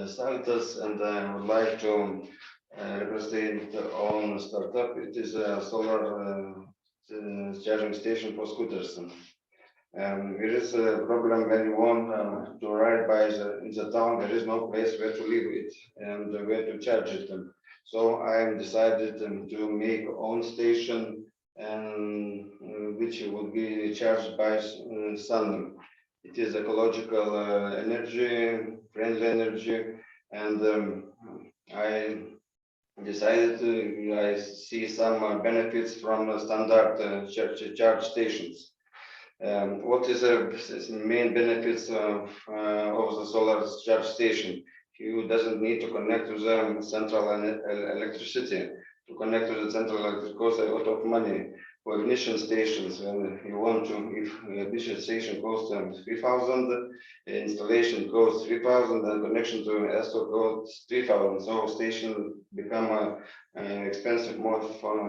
Starters, and I would like to represent on startup. It is a solar charging station for scooters. There is a problem when you want to ride in the town. There is no place where to leave it and where to charge it. So I decided to make own station, and which would be charged by sun. It is ecological energy, friendly energy, and I decided I see some benefits from standard charge stations. What is the main benefits of the solar charge station? You doesn't need to connect to the central electricity. To connect to the central electricity costs a lot of money. For ignition stations, when you want to, if ignition station costs 3,000, installation costs 3,000, and connection to ESTO costs 3,000. So station become expensive more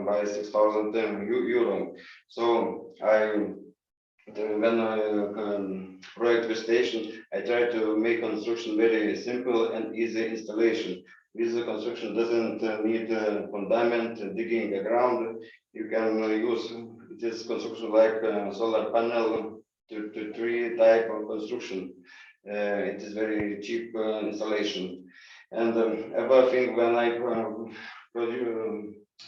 by 6,000 euro. So when I project the station, I try to make construction very simple and easy installation. This construction doesn't need fundament, digging the ground. You can use this construction like solar panel to tree type of construction. It is very cheap installation. And other thing, when I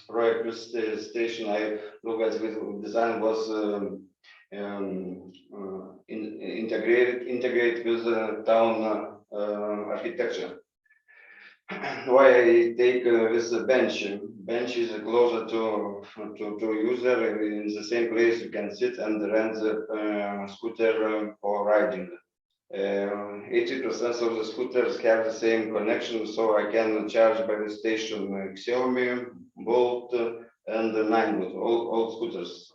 project this station, I look at the design was integrate with town architecture. Why I take this bench? Bench is closer to user. In the same place you can sit and rent the scooter for riding. 80% of the scooters have the same connection, so I can charge by the station Xiaomi, Bolt, and 9-volt, all scooters.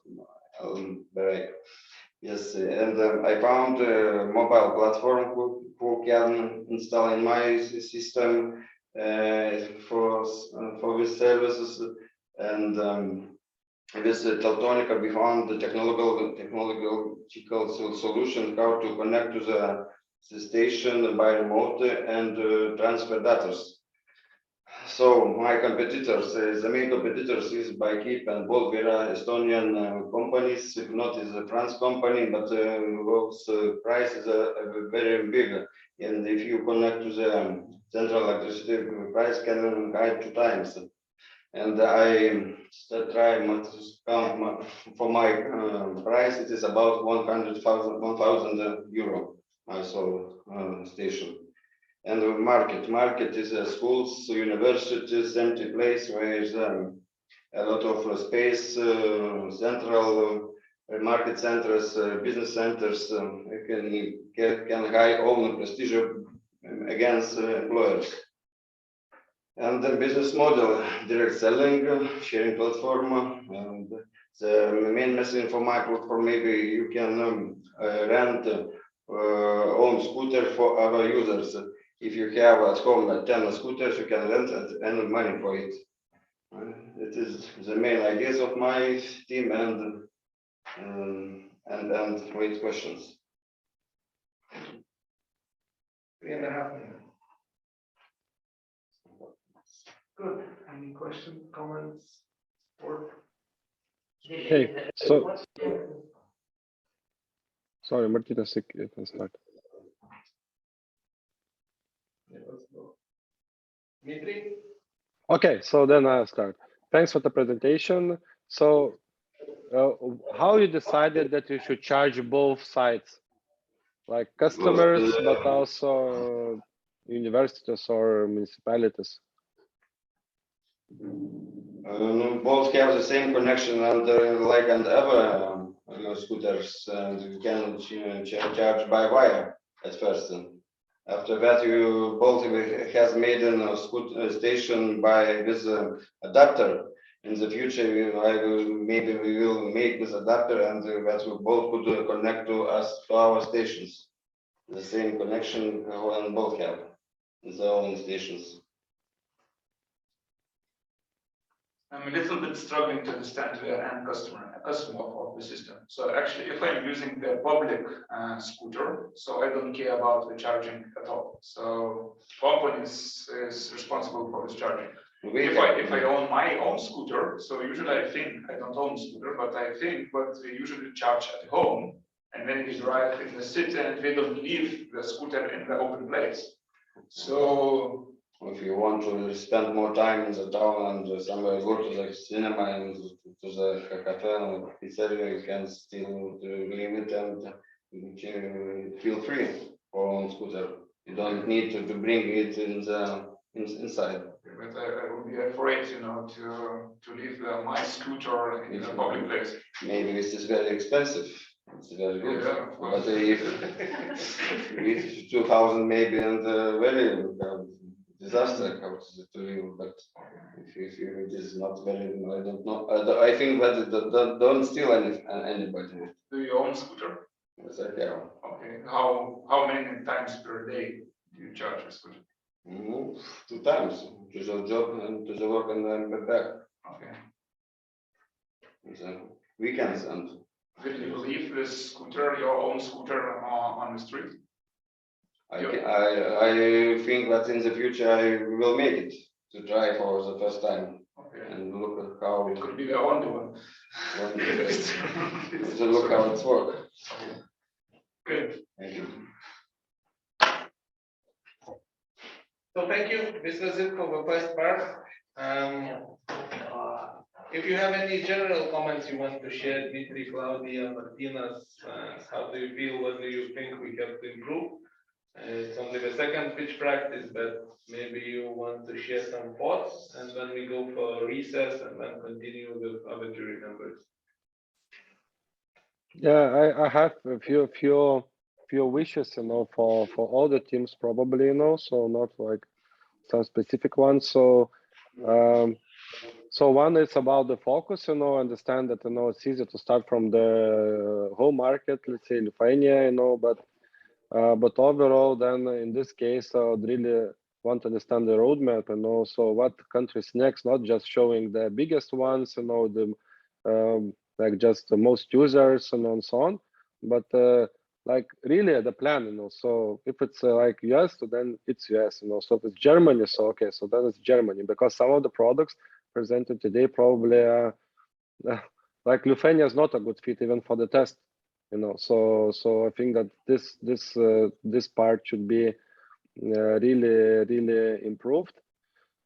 Yes, and I found a mobile platform who can install in my system for these services, and with Teltonika we found the technological solution how to connect to the the station by remote and transfer data. So my competitors, the main competitors is by Keep and Bolvira, Estonian companies, if not is a France company, but those prices are very big. And if you connect to the central electricity price can hide 2 times. And I try to count for my price, it is about 1,000 euro, I saw station. And the market is schools, universities, empty place where is a lot of space, central market centers, business centers, can high own prestige against employers. And the business model, direct selling, sharing platform, and the main message for my platform, maybe you can rent own scooter for our users. If you have at home 10 scooters, you can rent and earn money for it. It is the main ideas of my team and wait questions. 3.5 minutes. Good. Any questions, comments, or? Hey, so sorry, Martina, you can start. Yeah, let's go. Dmitry? Okay, so then I'll start. Thanks for the presentation. So how you decided that you should charge both sides, like customers, but also universities or municipalities? Both have the same connection and like and ever scooters, and you can charge by wire at first. After that, you both has made a scooter station by this adapter. In the future, maybe we will make this adapter, and that we both could connect to our stations. The same connection and both have their own stations. I'm a little bit struggling to understand the end customer of the system. So actually, if I'm using the public scooter, so I don't care about the charging at all. So company is responsible for this charging. If I own my own scooter, so usually I think I don't own a scooter, but I think what we usually charge at home, and then we drive in the city and we don't leave the scooter in the open place. So if you want to spend more time in the town and somewhere go to the cinema and to the cafe or pizzeria, you can still leave it and feel free for own scooter. You don't need to bring it in the inside. But I would be afraid, to leave my scooter in a public place. Maybe this is very expensive. It's very good. Yeah, but if 2,000 maybe and very disaster to you, but if it is not very, I don't know. I think that don't steal anybody. Do you own scooter? Yes, I have. Okay. How many times per day do you charge a scooter? 2 times to the job and to the work and then back. Okay. So weekends and. Will you leave this scooter, your own scooter, on the street? I think that in the future I will make it to try for the first time. Okay. And look at how it could be the only one. To look how it's work. Okay. Good. Thank you. So thank you. This was it for the first part. If you have any general comments you want to share, Dmitry, Claudia, Martinas, how do you feel? What do you think we have to improve? It's only the second pitch practice, but maybe you want to share some thoughts, and then we go for recess and then continue with other jury members. Yeah, I have a few wishes, for all the teams probably, so not like some specific ones. So one is about the focus, understand that, it's easy to start from the home market, let's say Lithuania, but overall, then in this case, I would really want to understand the roadmap and also what countries next, not just showing the biggest ones, the like just the most users and so on, but like really the plan. So if it's like US, so then it's US. So if it's Germany, so okay, so then it's Germany, because some of the products presented today probably like Lithuania is not a good fit even for the test. So I think that this part should be really improved.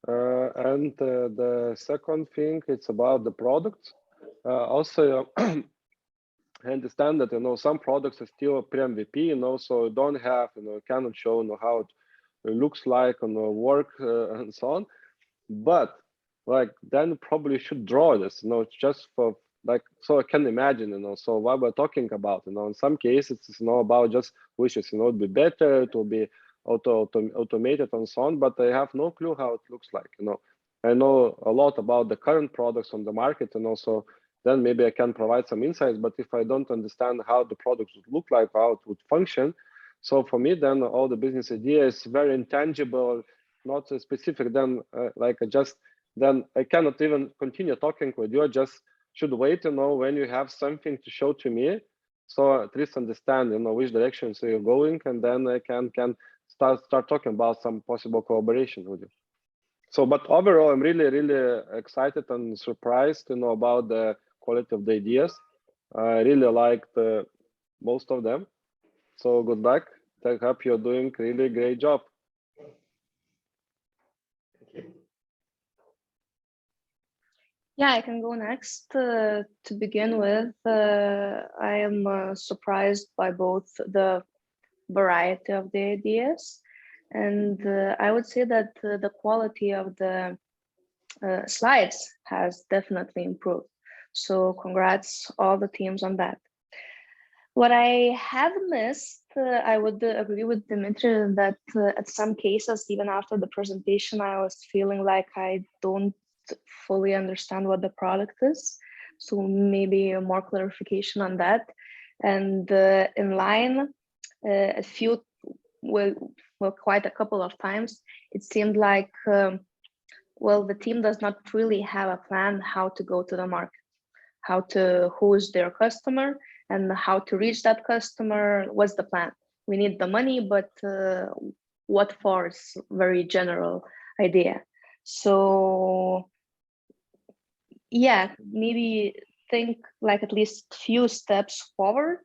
And the second thing, it's about the products. Also, I understand that some products are still pre-MVP, so you don't have, cannot show how it looks like work and so on. But like then probably should draw this, just for like, so I can imagine, so what we're talking about, in some cases it's about just wishes, it would be better, it will be automated and so on, but I have no clue how it looks like. I know a lot about the current products on the market, and also then maybe I can provide some insights, but if I don't understand how the products would look like, how it would function, so for me then all the business idea is very intangible, not so specific, then then I cannot even continue talking with you. I just should wait, when you have something to show to me, so at least understand, which direction so you're going, and then I can start talking about some possible collaboration with you. So, but overall, I'm really excited and surprised, about the quality of the ideas. I really liked most of them. So good luck. I hope you're doing really great job. Yeah, I can go next. To begin with, I am surprised by both the variety of the ideas, and I would say that the quality of the slides has definitely improved. So congrats all the teams on that. What I have missed, I would agree with Dimitri that at some cases, even after the presentation, I was feeling like I don't fully understand what the product is. So maybe more clarification on that. And in line, a few, well, quite a couple of times, it seemed like, well, the team does not really have a plan how to go to the market, who is their customer, and how to reach that customer. What's the plan? We need the money, but what for is very general idea. So yeah, maybe think like at least few steps forward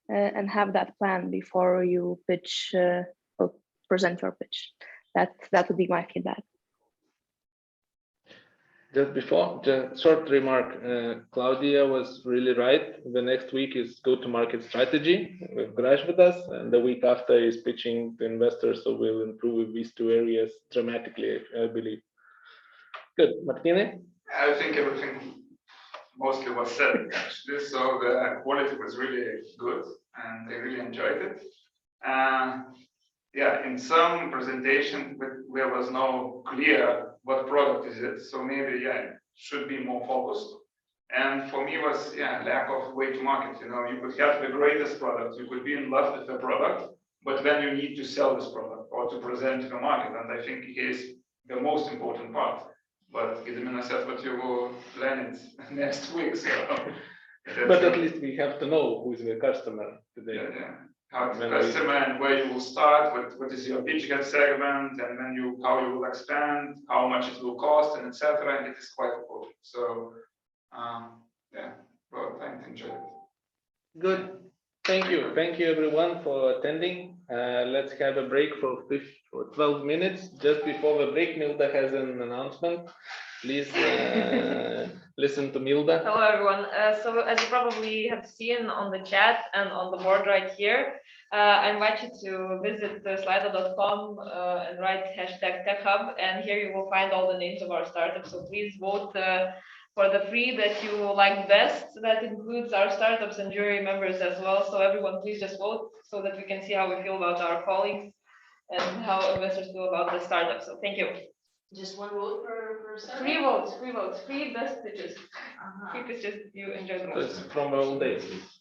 and have that plan before you pitch or present your pitch. That would be my feedback. Just before, just short remark, Claudia was really right. The next week is go-to-market strategy with Graj with us, and the week after is pitching to investors, so we'll improve these two areas dramatically, I believe. Good, Martine? I think everything mostly was said, actually, so the quality was really good, and I really enjoyed it. Yeah, in some presentation, there was no clear what product is it, so maybe it should be more focused. And for me was lack of way to market. You could have the greatest product, you could be in love with the product, but then you need to sell this product or to present to the market, and I think it is the most important part. But Gediminas said what you will plan it next week, so. But at least we have to know who is the customer today. How the customer and where you will start, what is your pitch segment, and then how you will expand, how much it will cost, and etc. And it is quite important. So well, I enjoyed it. Good. Thank you everyone for attending. Let's have a break for 12 minutes. Just before the break, Milda has an announcement. Please listen to Milda. Hello everyone. So as you probably have seen on the chat and on the board right here, I invite you to visit slido.com and write #TechHub, and here you will find all the names of our startups. So please vote for the 3 that you like best. That includes our startups and jury members as well. So everyone, please just vote so that we can see how we feel about our colleagues and how investors feel about the startup. So thank you. Just one vote per person? 3 votes, 3 best pitches. 3 pitches you enjoy the most. It's from the whole day.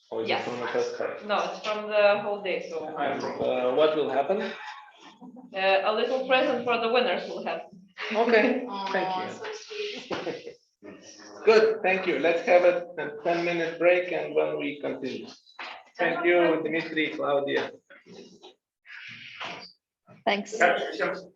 Or is Yes. it from the first card? No, it's from the whole day. So what will happen? A little present for the winners will happen. Okay, thank you. So sweet. Good, thank you. Let's have a 10-minute break, and when we continue. Thank you, Dmitry, Claudia. Thanks. Ačiū.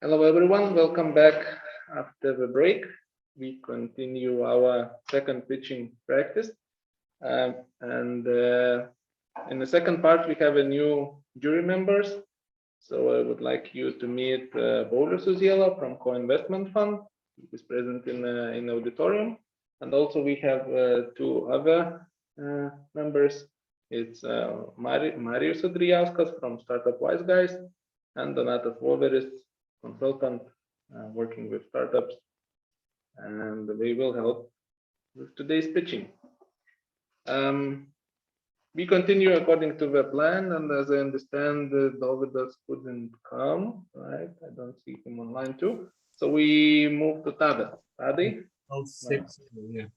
Hello, everyone. Welcome back after the break. We continue our second pitching practice. In the second part, we have a new jury members. So I would like you to meet Paulius Uziela from Co-Investment Fund. He is present in the auditorium. And also we have two other members. It's Marius Adriauskas from Startup Wise Guys and Donatas Voveris, consultant working with startups, and they will help with today's pitching. We continue according to the plan, and as I understand, Dovydas couldn't come, right? I don't see him online too. So we move to Tadas. Tadai? All six, yeah.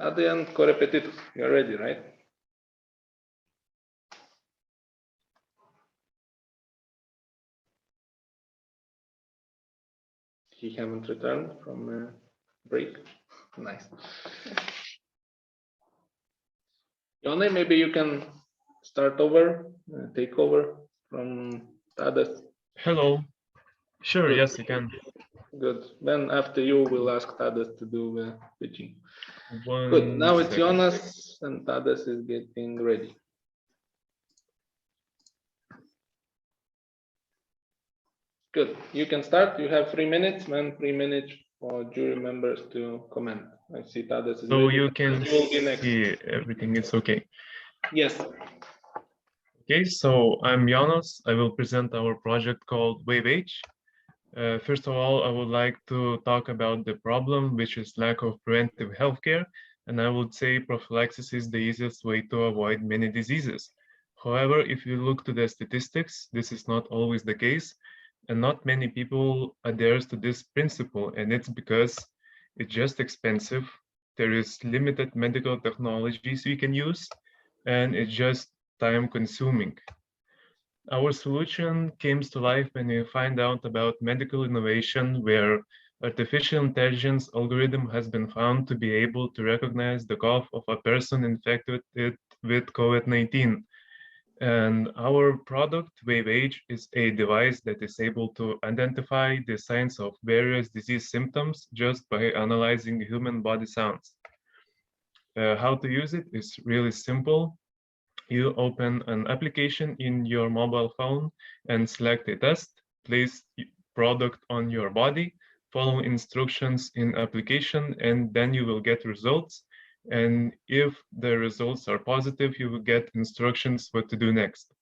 Tadai and Korepetitus, you're ready, right? He haven't returned from break. Nice. Yone, maybe you can start over, take over from Tadas. Hello. Sure, Good. yes, you can. Good. Then after you, we'll ask Tadas to do the pitching. One Good. Now it's second. Jonas, and Tadas is getting ready. Good. You can start. You have 3 minutes, then 3 minutes for jury members to comment. I see Tadas is So ready. you can will be next. see everything is okay. Yes. Okay, so I'm Jonas. I will present our project called WaveH. First of all, I would like to talk about the problem, which is lack of preventive healthcare. And I would say prophylaxis is the easiest way to avoid many diseases. However, if you look to the statistics, this is not always the case. And not many people adhere to this principle, and it's because it's just expensive. There is limited medical technologies we can use, and it's just time consuming. Our solution came to life when we find out about medical innovation where artificial intelligence algorithm has been found to be able to recognize the cough of a person infected with COVID-19. And our product, WaveH, is a device that is able to identify the signs of various disease symptoms just by analyzing human body sounds. How to use it is really simple. You open an application in your mobile phone and select a test, place product on your body, follow instructions in application, and then you will get results. And if the results are positive, you will get instructions what to do next.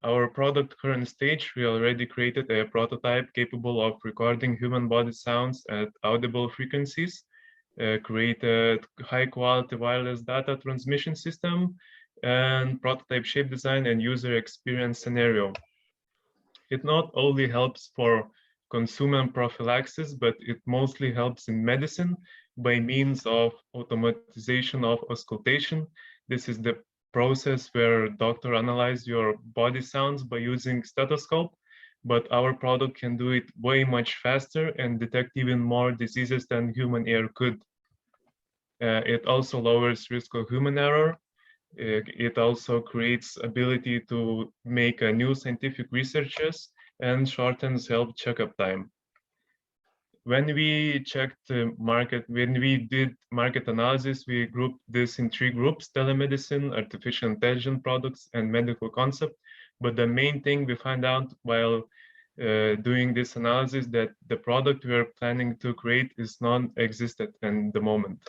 Our product current stage, we already created a prototype capable of recording human body sounds at audible frequencies, created high quality wireless data transmission system, and prototype shape design and user experience scenario. It not only helps for consumer prophylaxis, but it mostly helps in medicine by means of automatization of auscultation. This is the process where doctor analyze your body sounds by using stethoscope, but our product can do it way much faster and detect even more diseases than human ear could. It also lowers risk of human error. It also creates ability to make new scientific researches and shortens health checkup time. When we checked the market, when we did market analysis, we grouped this in 3 groups: telemedicine, artificial intelligence products, and medical concept. But the main thing we find out while doing this analysis that the product we're planning to create is non-existent in the moment.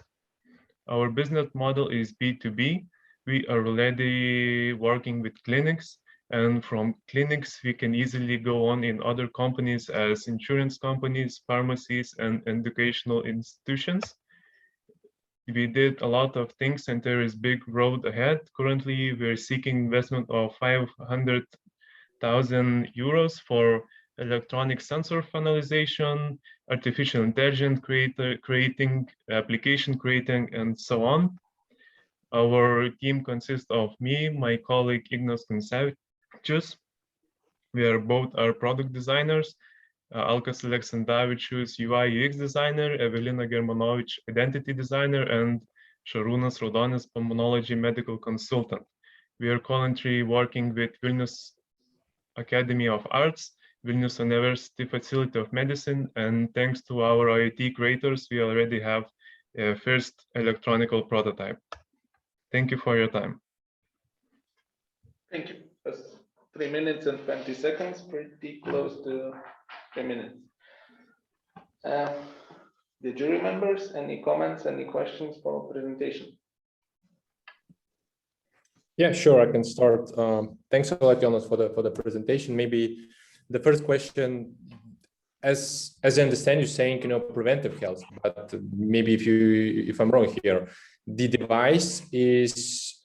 Our business model is B2B. We are already working with clinics, and from clinics, we can easily go on in other companies as insurance companies, pharmacies, and educational institutions. We did a lot of things, and there is big road ahead. Currently, we're seeking investment of 500,000 euros for electronic sensor finalization, artificial intelligence creating, application creating, and so on. Our team consists of me, my colleague Ignas Kuncevičius. We are both our product designers, Alkas Aleksandravičius, UI UX designer, Evelina Germanovic, identity designer, and Šarūnas Raudonis, pulmonology medical consultant. We are currently working with Vilnius Academy of Arts, Vilnius University Faculty of Medicine, and thanks to our IoT creators, we already have a first electronical prototype. Thank you for your time. Thank you. That's 3 minutes and 20 seconds, pretty close to 3 minutes. The jury members, any comments, any questions for presentation? Yeah, sure, I can start. Thanks a lot, Jonas, for the presentation. Maybe the first question, as I understand you saying, preventive health, but maybe if I'm wrong here, the device is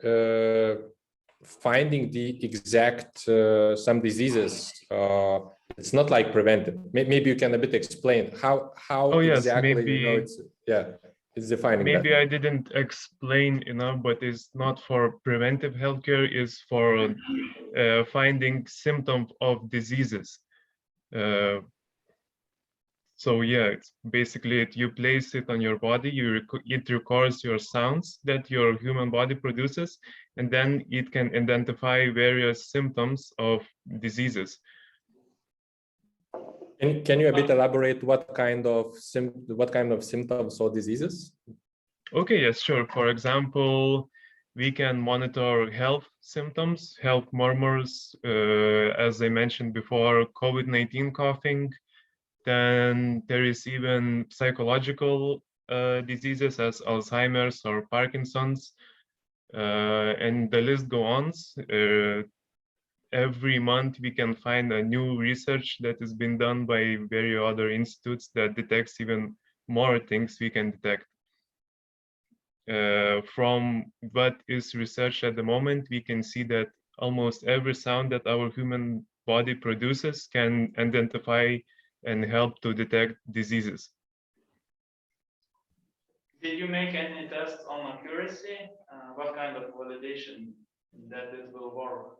finding the exact some diseases. It's not like preventive. Maybe you can a bit explain how yes, exactly maybe, it's defining maybe that. I didn't explain enough, but it's not for preventive healthcare, it's for finding symptoms of diseases. So yeah, it's basically you place it on your body, it records your sounds that your human body produces, and then it can identify various symptoms of diseases. Can you a bit elaborate what kind of symptoms or diseases? Okay, yes, sure. For example, we can monitor health symptoms, health murmurs, as I mentioned before, COVID-19 coughing. Then there is even psychological diseases as Alzheimer's or Parkinson's, and the list goes on. Every month we can find a new research that has been done by various other institutes that detects even more things we can detect. From what is researched at the moment, we can see that almost every sound that our human body produces can identify and help to detect diseases. Did you make any tests on accuracy? What kind of validation that it will work?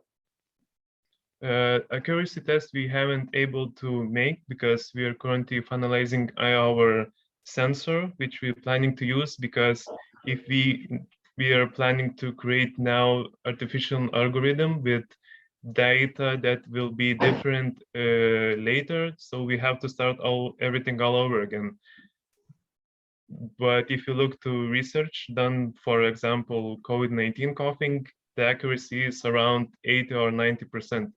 Accuracy test we haven't able to make because we are currently finalizing our sensor, which we're planning to use, because if we are planning to create now artificial algorithm with data that will be different later, so we have to start everything all over again. But if you look to research done, for example, COVID-19 coughing, the accuracy is around 80 or 90%.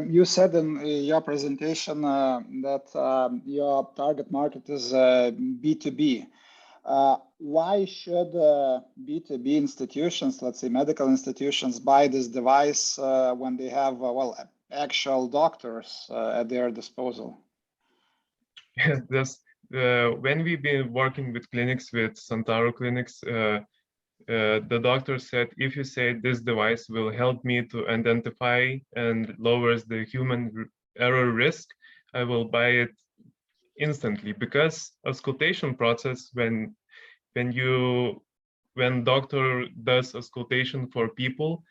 You said in your presentation that your target market is B2B. Why should B2B institutions, let's say medical institutions, buy this device when they have, actual doctors at their disposal? When we've been working with clinics, with Santaro clinics, the doctor said, if you say this device will help me to identify and lowers the human error risk, I will buy it instantly, because auscultation process, when doctor does auscultation for people,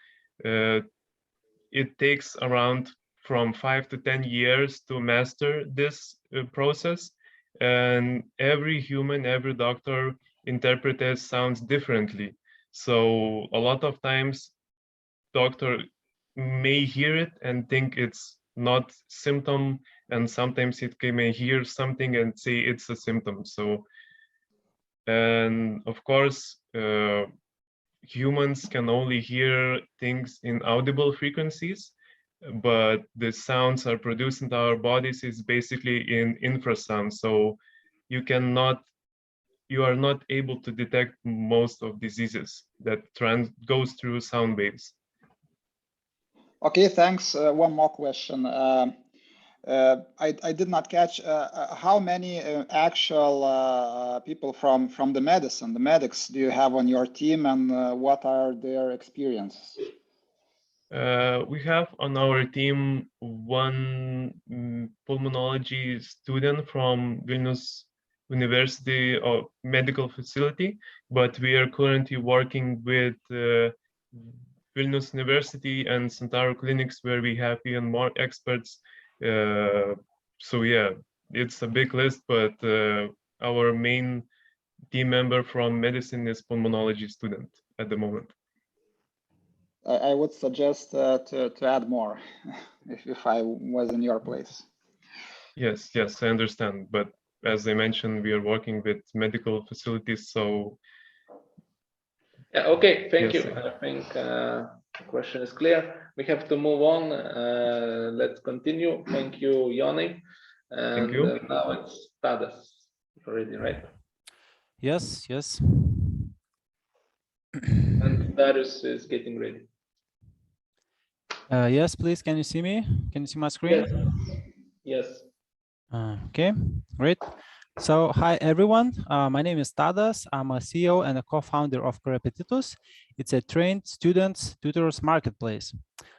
it takes around from 5 to 10 years to master this process, and every human, every doctor interprets sounds differently. So a lot of times doctor may hear it and think it's not symptom, and sometimes it may hear something and say it's a symptom. So, and of course, humans can only hear things in audible frequencies, but the sounds are produced in our bodies is basically in infrasound. So you are not able to detect most of diseases that goes through sound waves. Okay, thanks. One more question. I did not catch how many actual people from the medics do you have on your team, and what are their experiences? We have on our team one pulmonology student from Vilnius University or medical facility, but we are currently working with Vilnius University and Santaro clinics, where we have even more experts So yeah, it's a big list, but our main team member from medicine is pulmonology student at the moment. I would suggest to add more if I was in your place. Yes, yes, I understand. But as I mentioned, we are working with medical facilities, so Yeah, okay, thank yes. you. I think the question is clear. We have to move on. Let's continue. Thank you, Yoni. And Thank you. Now it's Tadas already, right? Yes, yes. And Darius is getting ready. Yes, please. Can you see me? Can you see my screen? Yes. Yes. Okay, great. So, hi everyone. My name is Tadas. I'm a CEO and a co-founder of Korepetitus. It's a trained students tutors marketplace.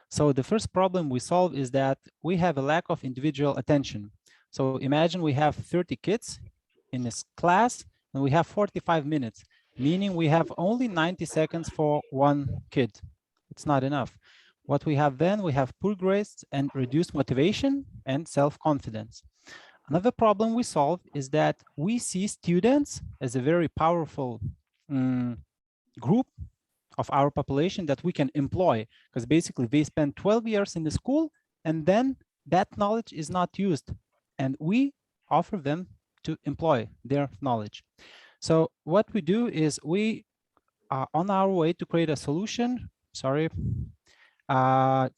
So the first problem we solve is that we have a lack of individual attention. So imagine we have 30 kids in this class and we have 45 minutes, meaning we have only 90 seconds for one kid. It's not enough. What we have then, we have poor grades and reduced motivation and self-confidence. Another problem we solve is that we see students as a very powerful group of our population that we can employ, because basically they spend 12 years in the school and then that knowledge is not used and we offer them to employ their knowledge. So what we do is we are on our way to create a solution, to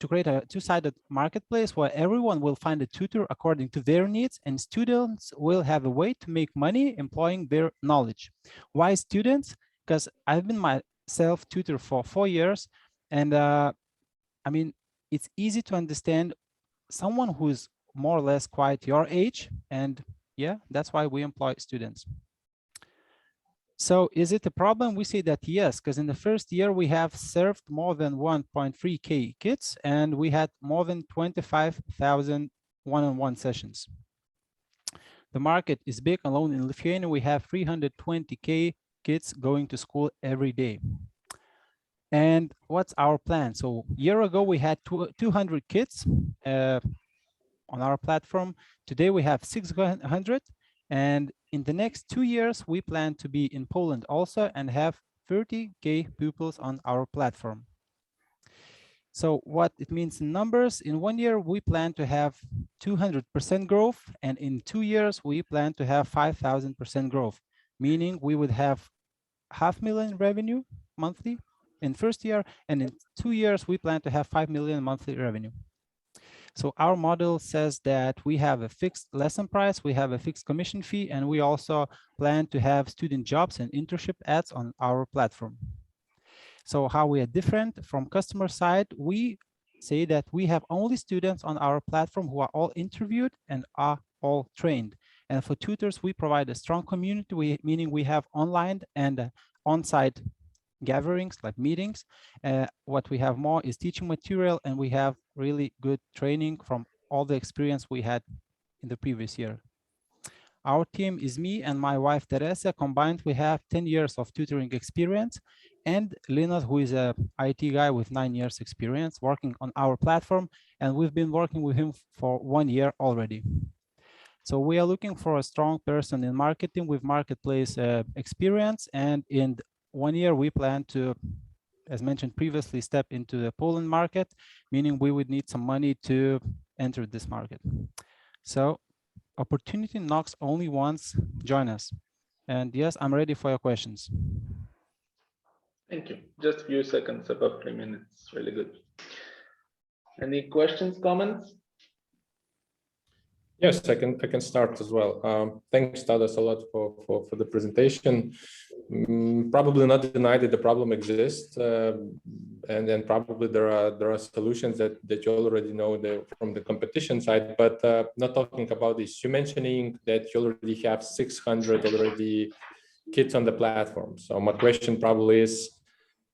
create a two-sided marketplace where everyone will find a tutor according to their needs and students will have a way to make money employing their knowledge. Why students? Because I've been myself tutor for 4 years and I mean, it's easy to understand someone who's more or less quite your age, and yeah, that's why we employ students. So is it a problem? We say that yes, because in the first year we have served more than 1.3K kids and we had more than 25,000 one-on-one sessions. The market is big. Alone in Lithuania, we have 320K kids going to school every day. And what's our plan? So a year ago, we had 200 kids on our platform. Today, we have 600. And in the next 2 years, we plan to be in Poland also and have 30K pupils on our platform. So what it means in numbers, in 1 year, we plan to have 200% growth. And in 2 years, we plan to have 5,000% growth, meaning we would have 500,000 revenue monthly in first year. And in 2 years, we plan to have 5 million monthly revenue. So our model says that we have a fixed lesson price, we have a fixed commission fee, and we also plan to have student jobs and internship ads on our platform. So how we are different from customer side, we say that we have only students on our platform who are all interviewed and are all trained. And for tutors, we provide a strong community, meaning we have online and on-site gatherings like meetings. What we have more is teaching material, and we have really good training from all the experience we had in the previous year. Our team is me and my wife Teresa. Combined, we have 10 years of tutoring experience, and Linus, who is a IT guy with 9 years experience working on our platform, and we've been working with him for 1 year already. So we are looking for a strong person in marketing with marketplace experience, and in 1 year, we plan to, as mentioned previously, step into the Poland market, meaning we would need some money to enter this market. So opportunity knocks only once, join us. And yes, I'm ready for your questions. Thank you. Just a few seconds, about 3 minutes, really good. Any questions, comments? Yes, I can start as well. Thanks, Tadas, a lot for the presentation. Probably not deny that the problem exists, and then probably there are solutions that you already know from the competition side. But not talking about this, you mentioning that you already have 600 kids on the platform. So my question probably is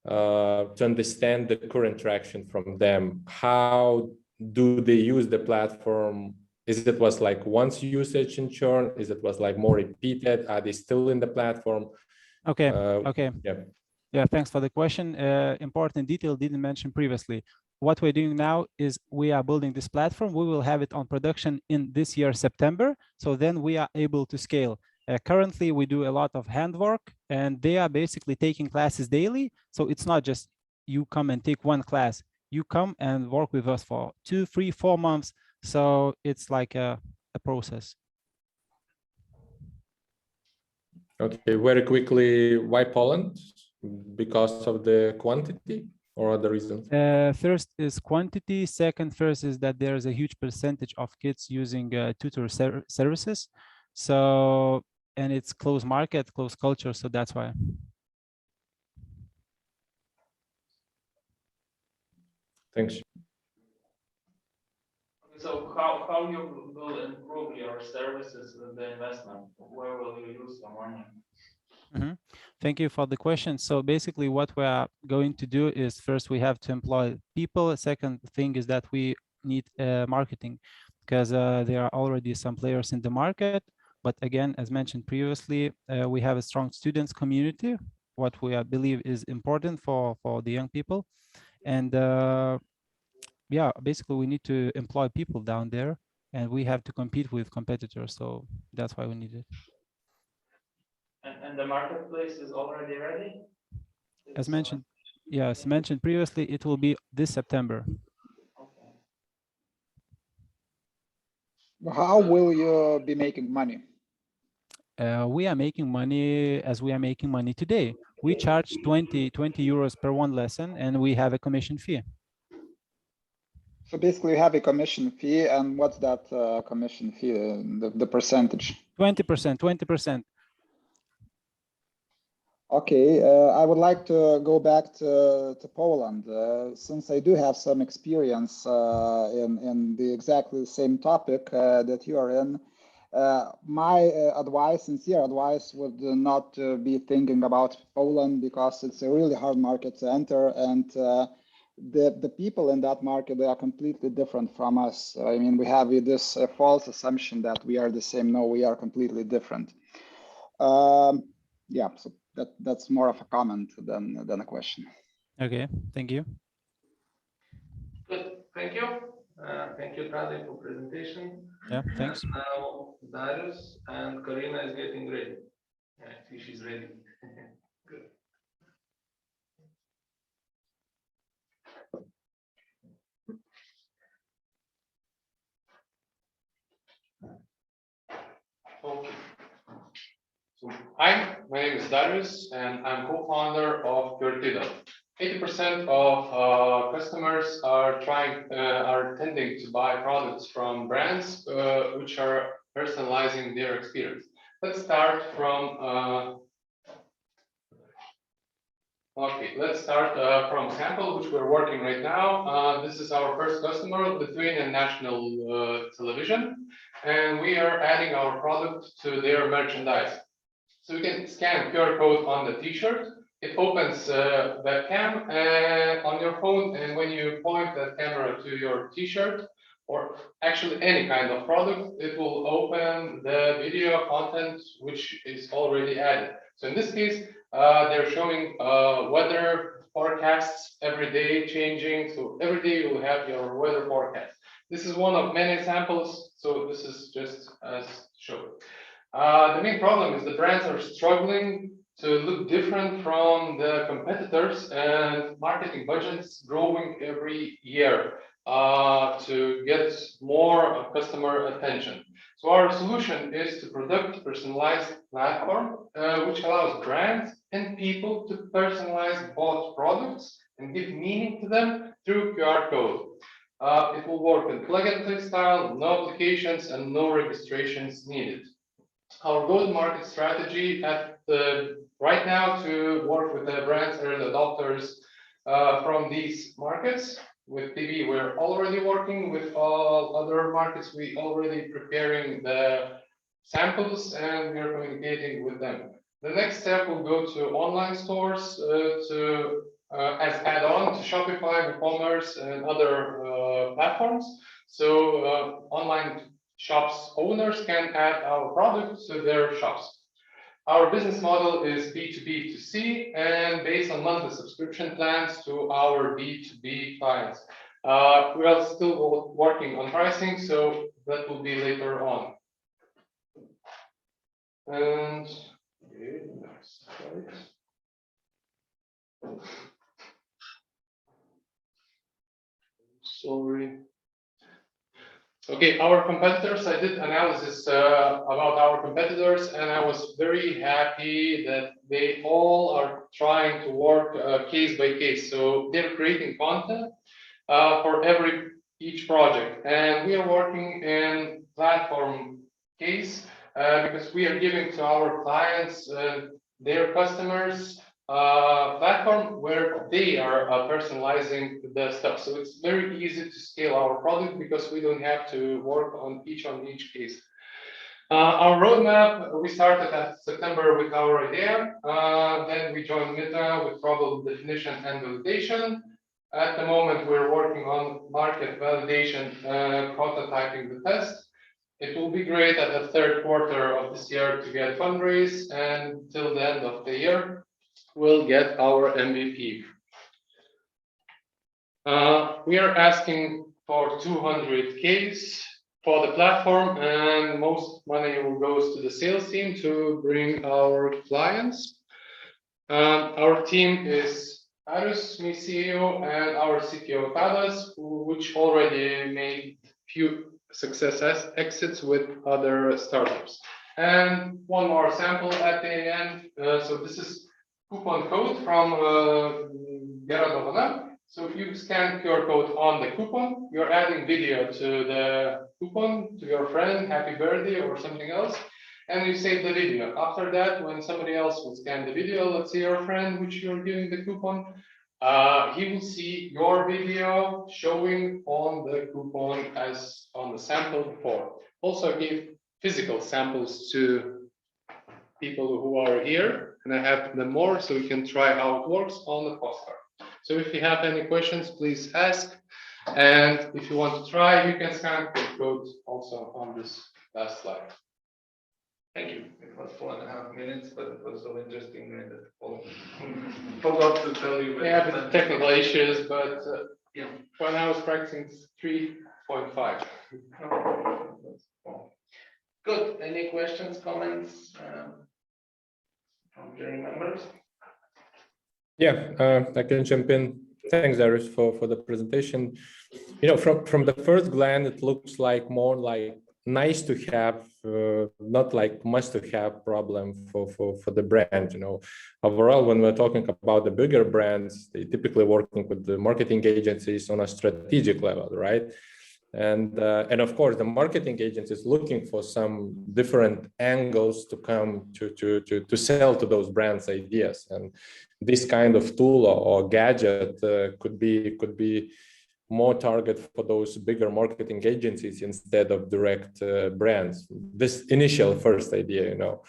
to understand the current traction from them. How do they use the platform? Is it was like once usage in churn? Is it was like more repeated? Are they still in the platform? Okay. Yeah. Yeah, thanks for the question. Important detail didn't mention previously. what we're doing now is we are building this platform. We will have it on production in this year, September. So then we are able to scale. Currently, we do a lot of handwork, and they are basically taking classes daily. So it's not just you come and take one class. You come and work with us for 2, 3, 4 months. So it's like a process. Okay, very quickly, why Poland? Because of the quantity or other reasons? First is quantity. First is that there is a huge percentage of kids using tutor services. So, and it's closed market, closed culture. So that's why. Thanks. So how you will improve your services with the investment? Where will you use the money? Thank you for the question. So basically what we are going to do is first we have to employ people. Second thing is that we need marketing, because there are already some players in the market. But again, as mentioned previously, we have a strong students community, what we believe is important for the young people. And yeah, basically we need to employ people down there, and we have to compete with competitors. So that's why we need it. And the marketplace is already ready? As mentioned, yes, mentioned previously, it will be this September. Okay. How will you be making money? We are making money as we are making money today. We charge 20 euros per one lesson, and we have a commission fee. So basically you have a commission fee, and what's that commission fee, the percentage? 20%, 20%. Okay, I would like to go back to Poland, since I do have some experience in the exactly same topic that you are in. My advice, sincere advice, would not be thinking about Poland, because it's a really hard market to enter, and the people in that market, they are completely different from us. I mean, we have this false assumption that we are the same. No, we are completely different. Yeah, so that's more of a comment than a question. Okay, thank you. Good, thank you. Thank you, Tadej, for presentation. Yeah, thanks. And now Darius and Karina is getting ready. I see she's ready. Good. Okay. So, hi, my name is Darius, and I'm co-founder of Curtido. 80% of customers are tending to buy products from brands which are personalizing their experience. Let's start from sample, which we're working right now. This is our first customer, Lithuanian National Television, and we are adding our product to their merchandise. So you can scan QR code on the T-shirt. It opens webcam on your phone, and when you point that camera to your T-shirt, or actually any kind of product, it will open the video content which is already added. So in this case, they're showing weather forecasts every day changing. So every day you will have your weather forecast. This is one of many samples. So this is just as shown. The main problem is the brands are struggling to look different from the competitors, and marketing budgets growing every year to get more customer attention. So our solution is to product a personalized platform which allows brands and people to personalize both products and give meaning to them through QR code. It will work in plug-and-play style, no applications and no registrations needed. Our go-to-market strategy right now to work with the brands and adopters from these markets. With TV, we're already working. With all other markets, we already preparing the samples and we are communicating with them. The next step will go to online stores as add-on to Shopify, WooCommerce, and other platforms. So online shops owners can add our products to their shops. Our business model is B2B2C and based on monthly subscription plans to our B2B clients. We are still working on pricing, so that will be later on. And okay, next slide. Sorry. Okay, our competitors, I did analysis about our competitors, and I was very happy that they all are trying to work case by case. So they're creating content for each project, and we are working in platform case because we are giving to our clients, their customers, platform where they are personalizing the stuff. So it's very easy to scale our product because we don't have to work on each case. Our roadmap, we started at September with our idea. Then we joined Meta with problem definition and validation. At the moment, we're working on market validation, prototyping the test. It will be great at the third quarter of this year to get fundraise, and till the end of the year, we'll get our MVP. We are asking for 200K for the platform, and most money will goes to the sales team to bring our clients. Our team is Arus, me CEO, and our CTO Tadas, which already made few success exits with other startups. And one more sample at the end. So this is coupon code from Gera Dovana. So if you scan QR code on the coupon, you're adding video to the coupon to your friend, happy birthday or something else, and you save the video. After that, when somebody else will scan the video, let's say your friend, which you're giving the coupon, he will see your video showing on the coupon as on the sample before. Also give physical samples to people who are here, and I have them more so you can try how it works on the postcard. So if you have any questions, please ask. And if you want to try, you can scan the code also on this last slide. Thank you. It was 4.5 minutes, but it was so interesting that I forgot to tell you. Yeah, the technical issues, but yeah, when I was practicing 3.5. Good. Any questions, comments from jury members? Yeah, I can jump in. Thanks, Darius, for the presentation. You know, from the first glance, it looks like more like nice to have, not like must to have problem for the brand. You know, overall, when we're talking about the bigger brands, they typically working with the marketing agencies on a strategic level, right? And of course, the marketing agencies looking for some different angles to come to sell to those brands' ideas. And this kind of tool or gadget could be more target for those bigger marketing agencies instead of direct brands. This initial first idea, you know.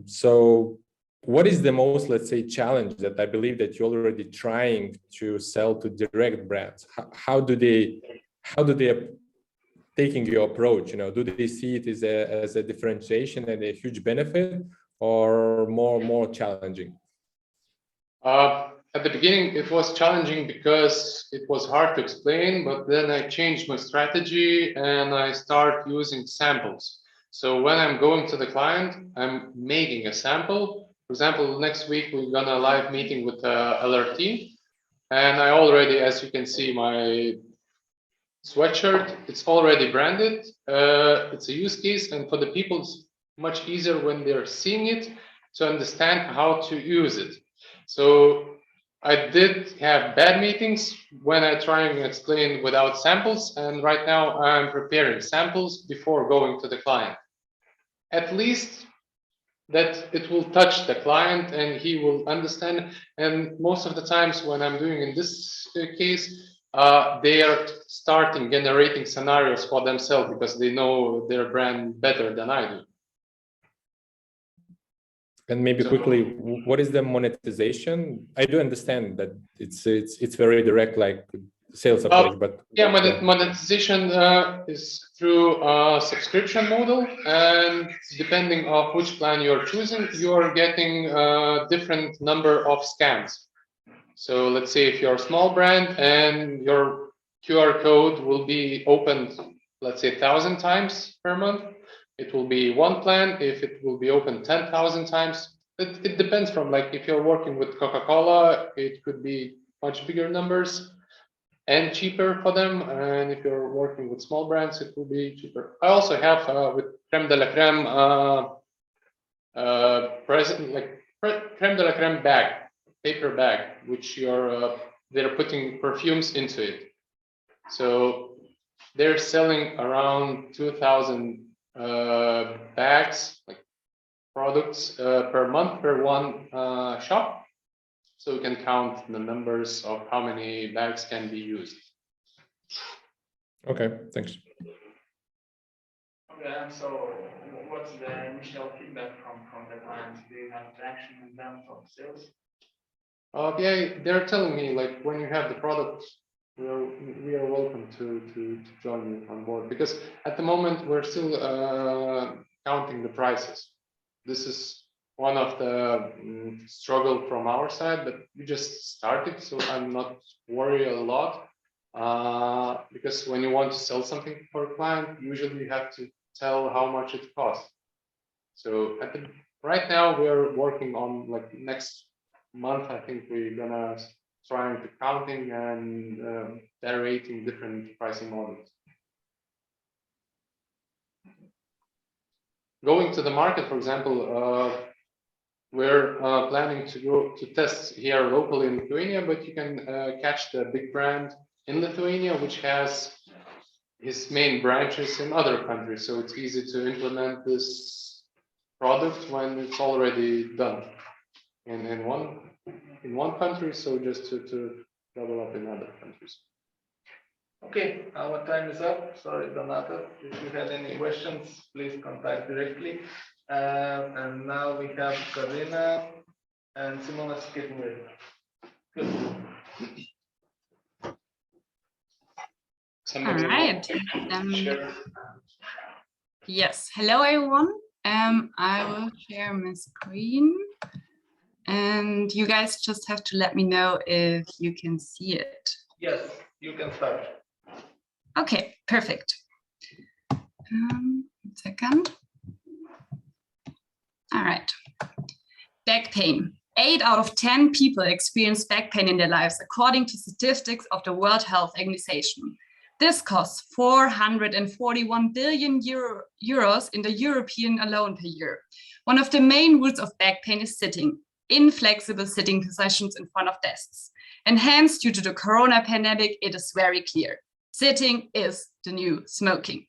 So what is the most, let's say, challenge that I believe that you're already trying to sell to direct brands? How do they taking your approach? You know, do they see it as a differentiation and a huge benefit, or more challenging? At the beginning, it was challenging because it was hard to explain, but then I changed my strategy and I start using samples. So when I'm going to the client, I'm making a sample. For example, next week, we're gonna live meeting with LRT. And I already, as you can see, my sweatshirt, it's already branded. It's a use case, and for the people, it's much easier when they're seeing it to understand how to use it. So I did have bad meetings when I try and explain without samples, and right now I'm preparing samples before going to the client. At least that it will touch the client and he will understand. And most of the times when I'm doing in this case, they are starting generating scenarios for themselves because they know their brand better than I do. And maybe quickly, what is the monetization? I do understand that it's very direct, like sales approach, but yeah, monetization is through a subscription model, and depending on which plan you're choosing, you are getting a different number of scans. So let's say if you're a small brand and your QR code will be opened, let's say 1,000 times per month, it will be one plan. If it will be opened 10,000 times, it depends from, like, if you're working with Coca-Cola, it could be much bigger numbers and cheaper for them. And if you're working with small brands, it will be cheaper. I also have with Creme de la Creme present, like Creme de la Creme bag, paper bag, which they're putting perfumes into it. So they're selling around 2,000 bags, like products per month per one shop. So you can count the numbers of how many bags can be used. Okay, thanks. Okay, and so what's the initial feedback from the clients? Do you have traction in terms of sales? Yeah, they're telling me, like, when you have the product, we are welcome to join you on board, because at the moment we're still counting the prices. This is one of the struggle from our side, but we just started, so I'm not worried a lot. Because when you want to sell something for a client, usually you have to tell how much it costs. So right now we're working on, like, next month, I think we're gonna try to counting and generating different pricing models. Going to the market, for example, we're planning to go to test here locally in Lithuania, but you can catch the big brand in Lithuania, which has his main branches in other countries. So it's easy to implement this product when it's already done in one country. So just to develop in other countries. Okay, our time is up. Sorry, Donato. If you had any questions, please contact directly. And now we have Karina and Simonas Kitmir. Good. All right. Yes. Hello, everyone. I will share my screen, and you guys just have to let me know if you can see it. Yes, you can start. Okay, perfect. 1 second. All right. Back pain. 8 out of 10 people experience back pain in their lives, according to statistics of the World Health Organization. This costs 441 billion euros in the European alone per year. One of the main roots of back pain is sitting, inflexible sitting positions in front of desks. And hence, due to the corona pandemic, it is very clear. Sitting is the new smoking.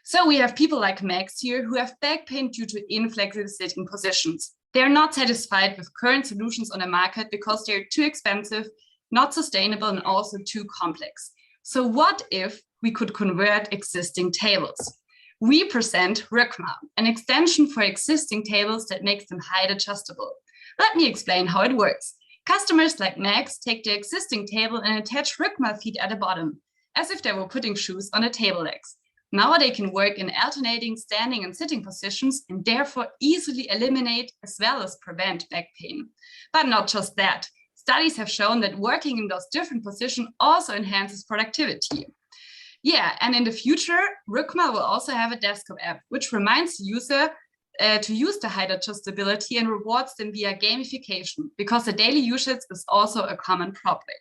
So we have people like Max here who have back pain due to inflexible sitting positions. They're not satisfied with current solutions on the market because they're too expensive, not sustainable, and also too complex. So what if we could convert existing tables? We present Rückma, an extension for existing tables that makes them height adjustable. Let me explain how it works. Customers like Max take the existing table and attach Rückma feet at the bottom, as if they were putting shoes on the table legs. Now they can work in alternating standing and sitting positions and therefore easily eliminate as well as prevent back pain. But not just that. Studies have shown that working in those different positions also enhances productivity. Yeah, and in the future, Rückma will also have a desktop app, which reminds the user to use the height adjustability and rewards them via gamification, because the daily usage is also a common problem.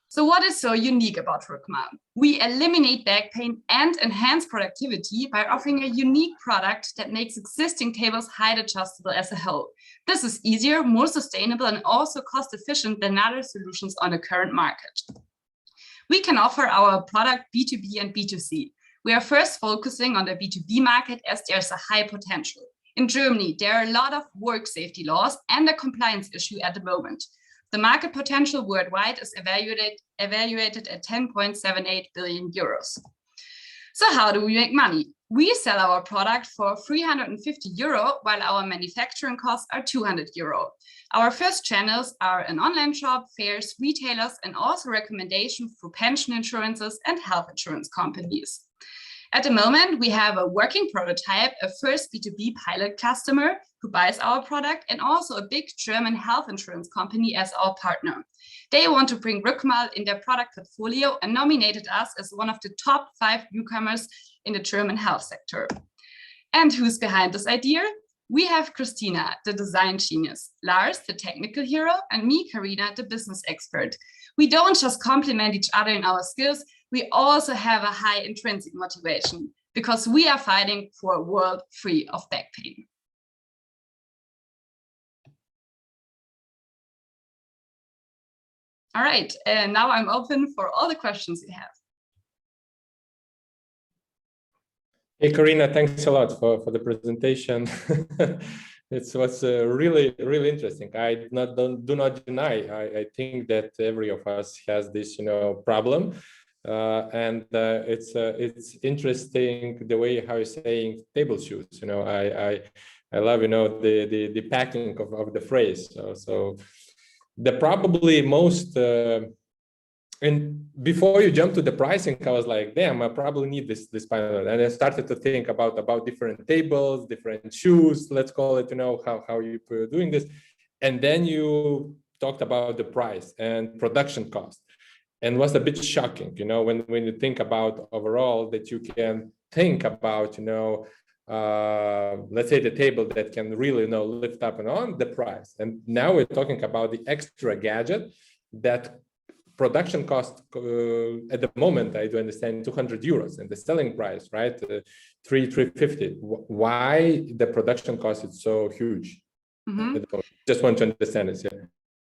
So what is so unique about Rückma? We eliminate back pain and enhance productivity by offering a unique product that makes existing tables height adjustable as a whole. This is easier, more sustainable, and also cost efficient than other solutions on the current market. We can offer our product B2B and B2C. We are first focusing on the B2B market as there's a high potential. In Germany, there are a lot of work safety laws and a compliance issue at the moment. The market potential worldwide is evaluated at 10.78 billion euros. So how do we make money? We sell our product for 350 euro, while our manufacturing costs are 200 euro. Our first channels are an online shop, fairs, retailers, and also recommendation for pension insurances and health insurance companies. At the moment, we have a working prototype, a first B2B pilot customer who buys our product, and also a big German health insurance company as our partner. They want to bring Rückmal in their product portfolio and nominated us as one of the top 5 newcomers in the German health sector. And who's behind this idea? We have Christina, the design genius, Lars, the technical hero, and me, Karina, the business expert. We don't just complement each other in our skills, we also have a high intrinsic motivation because we are fighting for a world free of back pain. All right, and now I'm open for all the questions you have. Hey, Karina, thanks a lot for the presentation. It was really, really interesting. I do not deny. I think that every of us has this, problem. And it's interesting the way how you're saying table shoes. I love the packing of the phrase. So the probably most and before you jump to the pricing, I was like, damn, I probably need this panel. And I started to think about different tables, different shoes, let's call it, how you're doing this. And then you talked about the price and production cost. And was a bit shocking, when you think about overall that you can think about, let's say the table that can really, lift up and on the price. And now we're talking about the extra gadget that production cost at the moment, I do understand 200 euros and the selling price, right? 350. Why the production cost is so huge? Just want to understand this, yeah.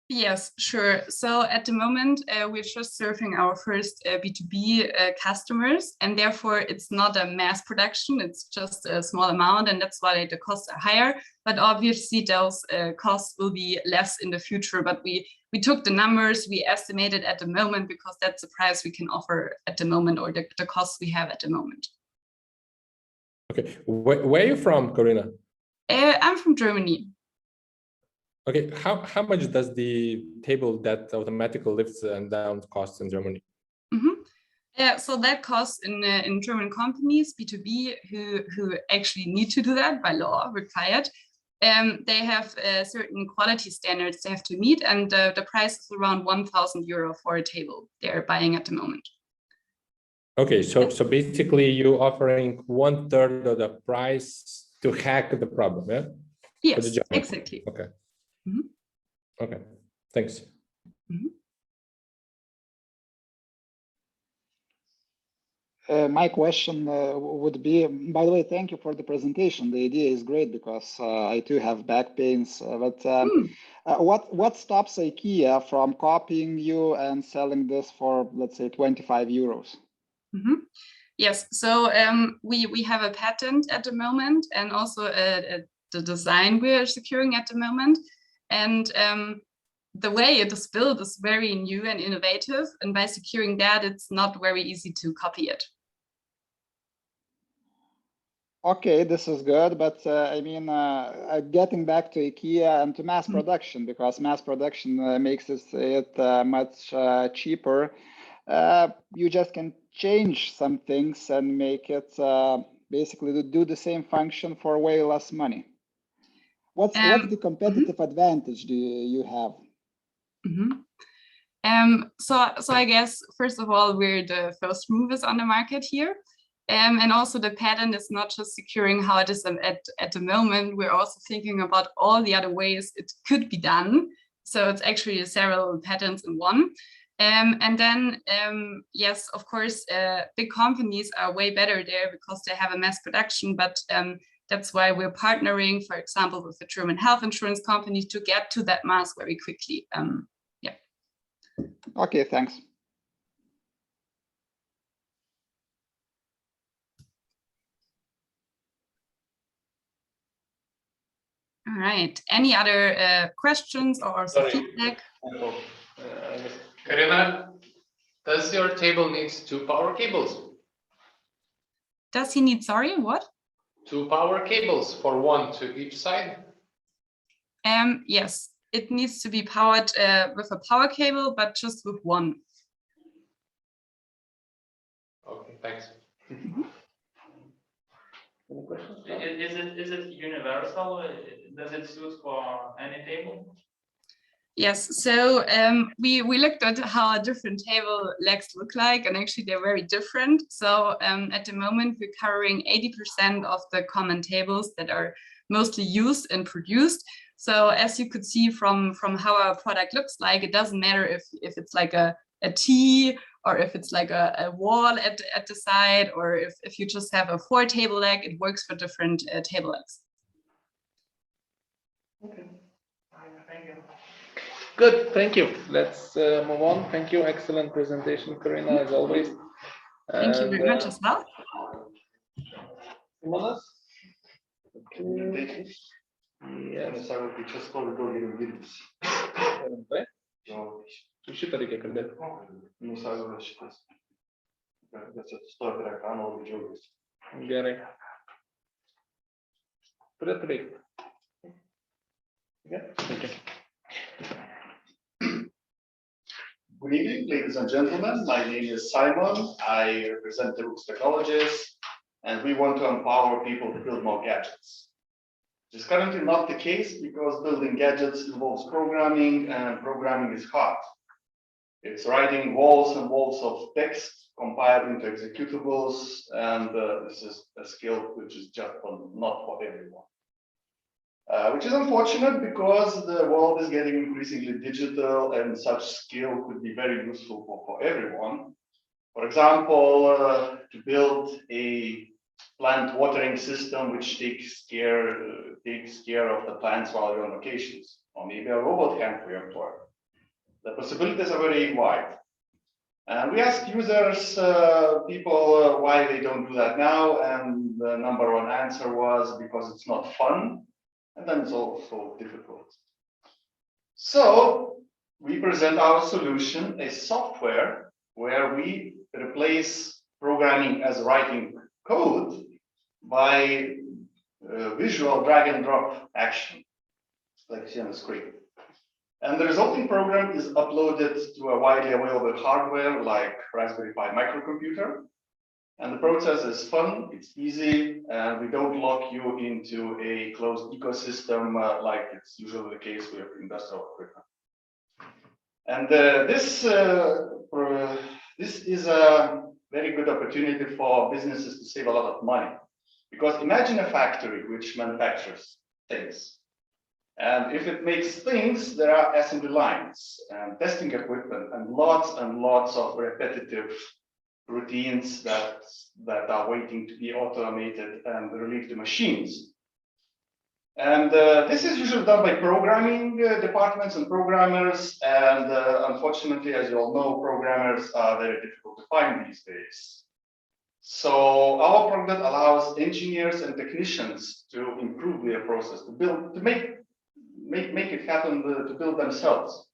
Yes, sure. So at the moment, we're just serving our first B2B customers, and therefore it's not a mass production, it's just a small amount, and that's why the costs are higher. But obviously those costs will be less in the future, but we took the numbers, we estimated at the moment because that's the price we can offer at the moment, or the costs we have at the moment. Okay, where are you from, Karina? I'm from Germany. Okay, how much does the table that automatically lifts and down cost in Germany? Yeah, so that costs in German companies, B2B, who actually need to do that by law, required. They have certain quality standards they have to meet, and the price is around 1,000 euro for a table they're buying at the moment. Okay, so basically you're offering 1/3 of the price to hack the problem, yeah? Yes, exactly. Okay. Okay, thanks. My question would be, by the way, thank you for the presentation. The idea is great because I too have back pains. But what stops IKEA from copying you and selling this for, let's say, 25 euros? Yes, so we have a patent at the moment, and also the design we are securing at the moment. And the way it is built is very new and innovative, and by securing that, it's not very easy to copy it. Okay, this is good, but I mean, getting back to IKEA and to mass production, because mass production makes it much cheaper. You just can change some things and make it basically do the same function for way less money. What's the competitive advantage do you have? So I guess, first of all, we're the first movers on the market here. And also the patent is not just securing how it is at the moment, we're also thinking about all the other ways it could be done. So it's actually several patents in one. And then, yes, of course, big companies are way better there because they have a mass production, but that's why we're partnering, for example, with the German health insurance company to get to that mass very quickly. Yeah. Okay, thanks. All right. Any other questions or feedback? Karina, does your table need 2 power cables? Does he need, sorry, what? 2 power cables, for 1 to each side? Yes, it needs to be powered with a power cable, but just with 1. Okay, thanks. Any questions? Is it universal? Does it suit for any table? Yes, so we looked at how different table legs look like, and actually they're very different. So at the moment, we're covering 80% of the common tables that are mostly used and produced. So as you could see from how our product looks like, it doesn't matter if it's like a T, or if it's like a wall at the side, or if you just have a 4 table leg, it works for different table legs. Okay. Thank you. Good, thank you. Let's move on. Thank you. Excellent presentation, Karina, as always. Thank you very much as well. Simonas? Yes. Šitą reikia kalbėti. Gerai. Turėtų veikti. Yeah. Thank you. Good evening, ladies and gentlemen. My name is Simon. I represent the Roots Technologies, and we want to empower people to build more gadgets. It's currently not the case because building gadgets involves programming, and programming is hard. It's writing walls and walls of text compiled into executables, and this is a skill which is just not for everyone. Which is unfortunate because the world is getting increasingly digital, and such skill could be very useful for everyone. For example, to build a plant watering system which takes care of the plants while you're on vacations, or maybe a robot hand for your employer. The possibilities are very wide. And we asked users, people, why they don't do that now, and the number one answer was because it's not fun, and then it's also difficult. So we present our solution, a software where we replace programming as writing code by visual drag and drop action, like you see on the screen. And the resulting program is uploaded to a widely available hardware like Raspberry Pi microcomputer. And the process is fun, it's easy, and we don't lock you into a closed ecosystem like it's usually the case with industrial equipment. And this is a very good opportunity for businesses to save a lot of money. Because imagine a factory which manufactures things. And if it makes things, there are assembly lines and testing equipment and lots of repetitive routines that are waiting to be automated and relieved to machines. And this is usually done by programming departments and programmers. And unfortunately, as you all know, programmers are very difficult to find these days. So our product allows engineers and technicians to improve their process, to make it happen, to build themselves.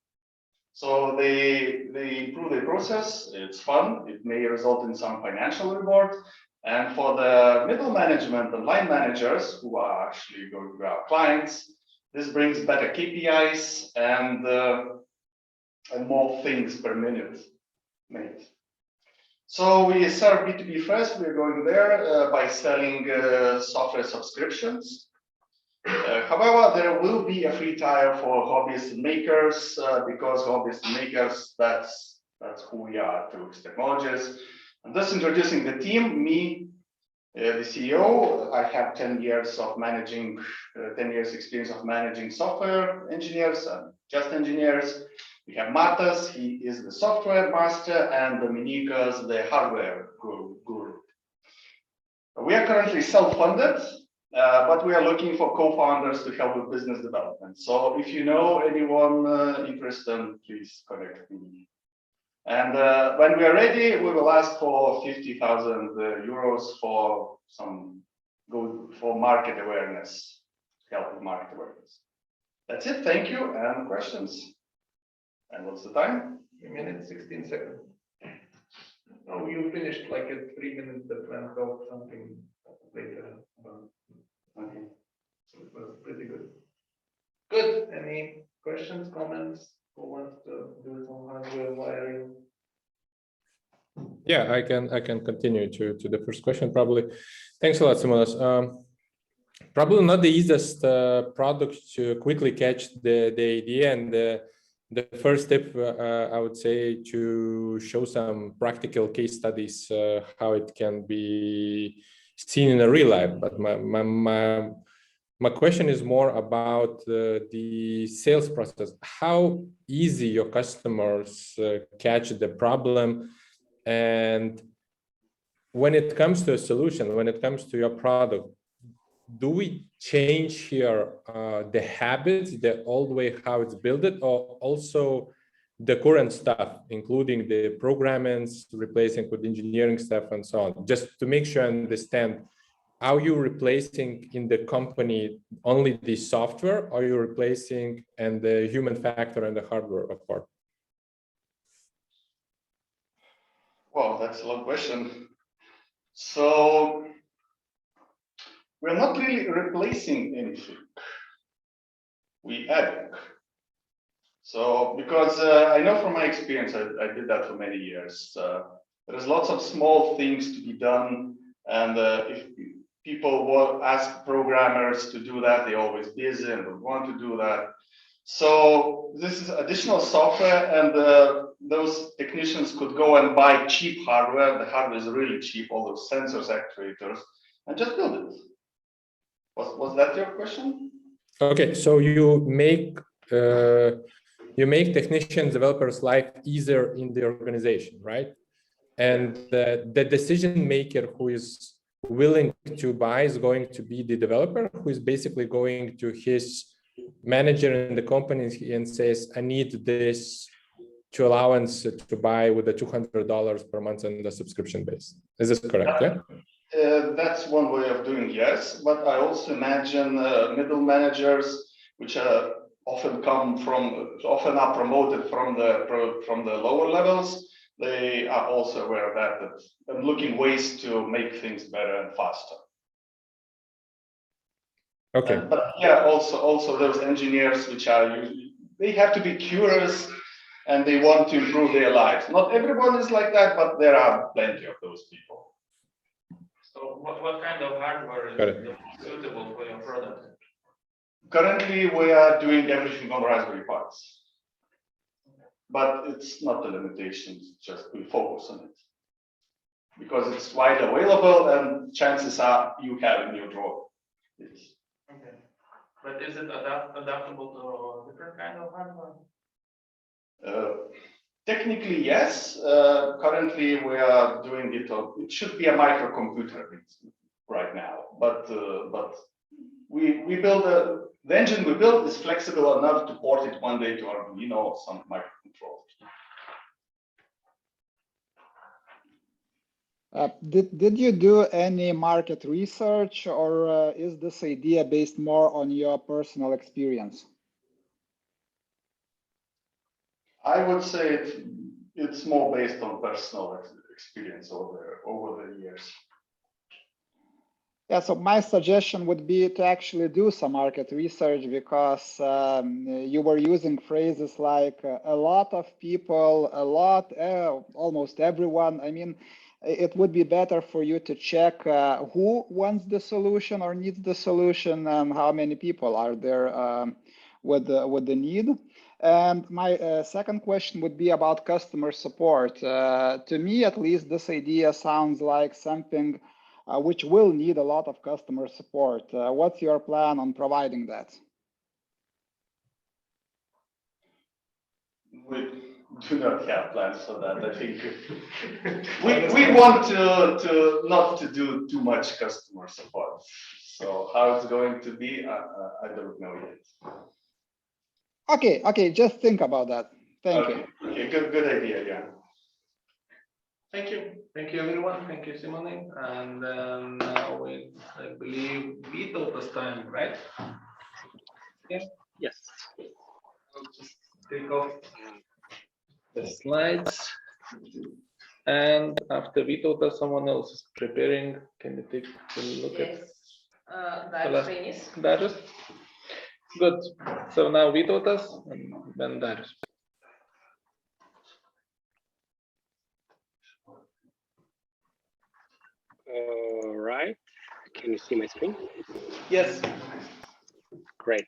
So they improve their process. It's fun. It may result in some financial reward. And for the middle management and line managers who are actually going to be our clients, this brings better KPIs and more things per minute made. So we serve B2B first. We're going there by selling software subscriptions. However, there will be a free tier for hobbyists and makers because hobbyists and makers, that's who we are through Technologies. And thus introducing the team, me, the CEO, I have 10 years of managing, 10 years experience of managing software engineers and just engineers. We have Matas, he is the software master, and Dominikas, the hardware guru. We are currently self-funded, but we are looking for co-founders to help with business development. So if you know anyone interested, please connect me. And when we are ready, we will ask for 50,000 euros for market awareness, help with market awareness. That's it. Thank you. And questions? And what's the time? 3 minutes, 16 seconds. No, you finished like at 3 minutes, but went off something later. Okay. So it was pretty good. Good. Any questions, comments? Who wants to do some hardware wiring? Yeah, I can continue to the first question probably. Thanks a lot, Simonas. Probably not the easiest product to quickly catch the idea, and the first step I would say to show some practical case studies how it can be seen in a real life. But my question is more about the sales process. How easy your customers catch the problem, and when it comes to a solution, when it comes to your product, do we change here the habits, the old way how it's built, or also the current stuff, including the programmings, replacing with engineering stuff and so on, just to make sure I understand, are you replacing in the company only the software, or are you replacing and the human factor and the hardware part? Well, that's a long question. So we're not really replacing anything. We adding. So because I know from my experience, I did that for many years. There's lots of small things to be done, and if people will ask programmers to do that, they're always busy and don't want to do that. So this is additional software, and those technicians could go and buy cheap hardware. The hardware is really cheap, all those sensors, actuators, and just build it. Was that your question? Okay, so you make technicians, developers' life easier in the organization, right? And the decision maker who is willing to buy is going to be the developer, who is basically going to his manager in the company and says, I need this to allowance to buy with the $200 per month on the subscription base. Is this correct? Yeah. That's one way of doing, yes, but I also imagine middle managers, which often are promoted from the lower levels. They are also aware of that and looking ways to make things better and faster. Okay. But yeah, also those engineers, they have to be curious and they want to improve their lives. Not everyone is like that, but there are plenty of those people. So what kind of hardware is suitable for your product? Currently, we are doing everything on Raspberry Pis, but it's not a limitation, just we focus on it. Because it's widely available and chances are you have in your drawer. Yes. Okay. But is it adaptable to different kind of hardware? Technically, yes. Currently, we are doing it. It should be a microcomputer right now, but we build the engine we built is flexible enough to port it one day to Arduino or some microcontroller. Did you do any market research, or is this idea based more on your personal experience? I would say it's more based on personal experience over the years. Yeah, so my suggestion would be to actually do some market research, because you were using phrases like a lot of people, almost everyone. I mean, it would be better for you to check who wants the solution or needs the solution and how many people are there with the need. And my second question would be about customer support. To me, at least, this idea sounds like something which will need a lot of customer support. What's your plan on providing that? We do not have plans for that. I think we want to not to do too much customer support. So how it's going to be, I don't know yet. Okay, just think about that. Thank you. Okay, good idea, yeah. Thank you everyone. Thank you, Simone. And now I believe Vytautas time, right? Yeah. Yes. I'll just take off the slides. And after Vytautas, someone else is preparing. Can you take a look at Darius? Good. So now Vytautas and then Darius. All right. Can you see my screen? Yes. Great.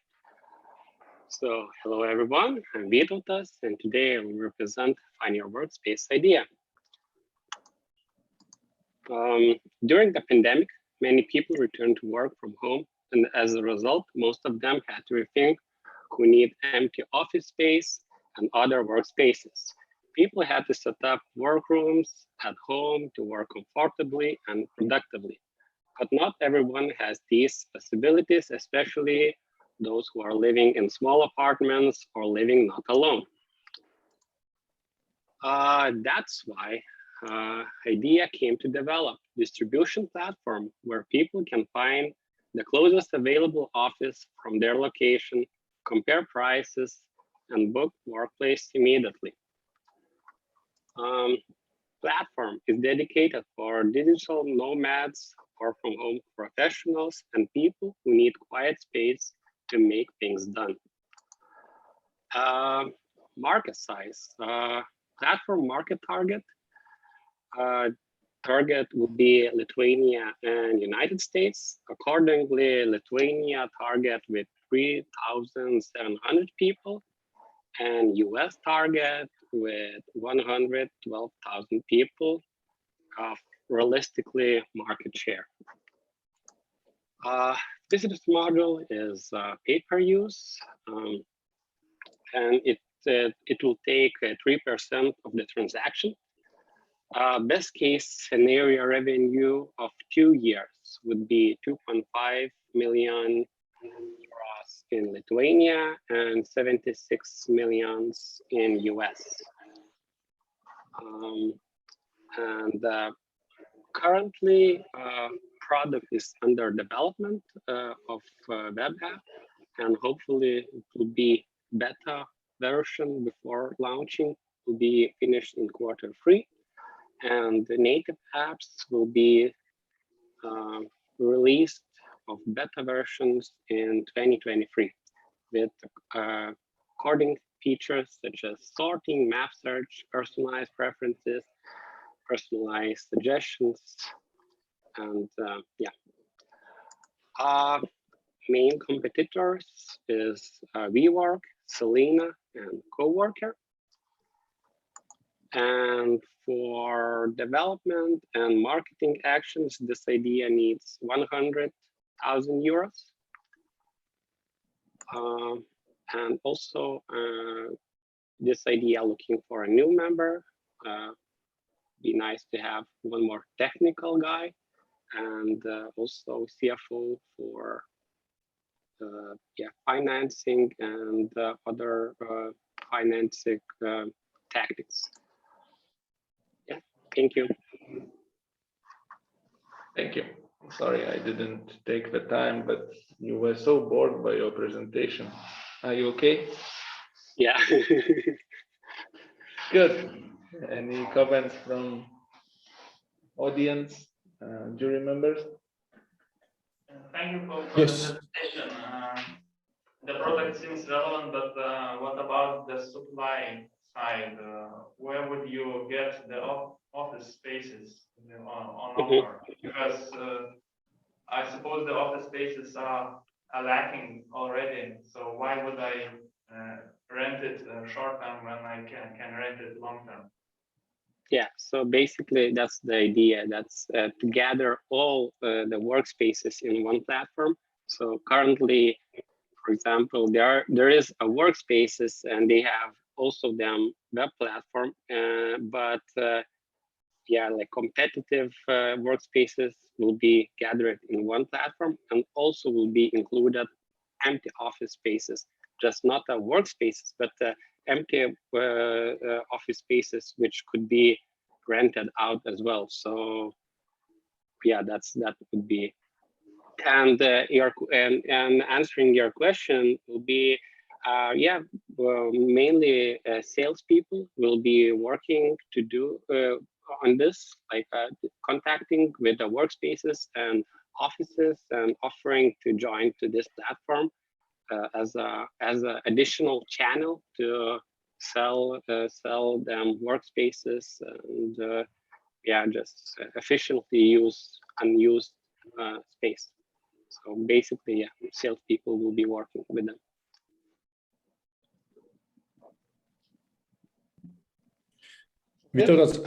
So hello everyone, I'm Vytautas, and today I will represent Find Your Workspace idea. During the pandemic, many people returned to work from home, and as a result, most of them had to rethink who need empty office space and other workspaces. People had to set up workrooms at home to work comfortably and productively. But not everyone has these possibilities, especially those who are living in small apartments or living not alone. That's why idea came to develop distribution platform where people can find the closest available office from their location, compare prices, and book workplace immediately. Platform is dedicated for digital nomads or from home professionals and people who need quiet space to make things done. Market size, platform market target. Target would be Lithuania and United States. Accordingly, Lithuania target with 3,700 people and US target with 112,000 people of realistically market share. Business model is pay-per-use, and it will take 3% of the transaction. Best case scenario revenue of 2 years would be 2.5 million euros in Lithuania and 76 millions in US. Currently, product is under development of web app, and hopefully it will be beta version before launching, will be finished in Q3. And the native apps will be released of beta versions in 2023 with coding features such as sorting, map search, personalized preferences, personalized suggestions, and main competitors is WeWork, Selena, and Coworker. And for development and marketing actions, this idea needs 100,000 euros. And also this idea looking for a new member. Be nice to have one more technical guy, and also CFO for financing and other financing tactics. Yeah, thank you. Thank you. Sorry, I didn't take the time, but you were so bored by your presentation. Are you okay? Yeah. Good. Any comments from audience, jury members? Thank you for the presentation. The product seems relevant, but what about the supply side? Where would you get the office spaces on offer? Because I suppose the office spaces are lacking already. So why would I rent it short term when I can rent it long term? Yeah, so basically that's the idea. That's to gather all the workspaces in one platform. So currently, for example, there is a workspaces and they have also them web platform, but like competitive workspaces will be gathered in one platform, and also will be included empty office spaces, just not a workspaces, but empty office spaces which could be rented out as well. So yeah, that would be. And answering your question will be, mainly salespeople will be working to do on this, like contacting with the workspaces and offices and offering to join to this platform as a additional channel to sell them workspaces and yeah, just efficiently use unused space. So basically, yeah, salespeople will be working with them. Vytautas,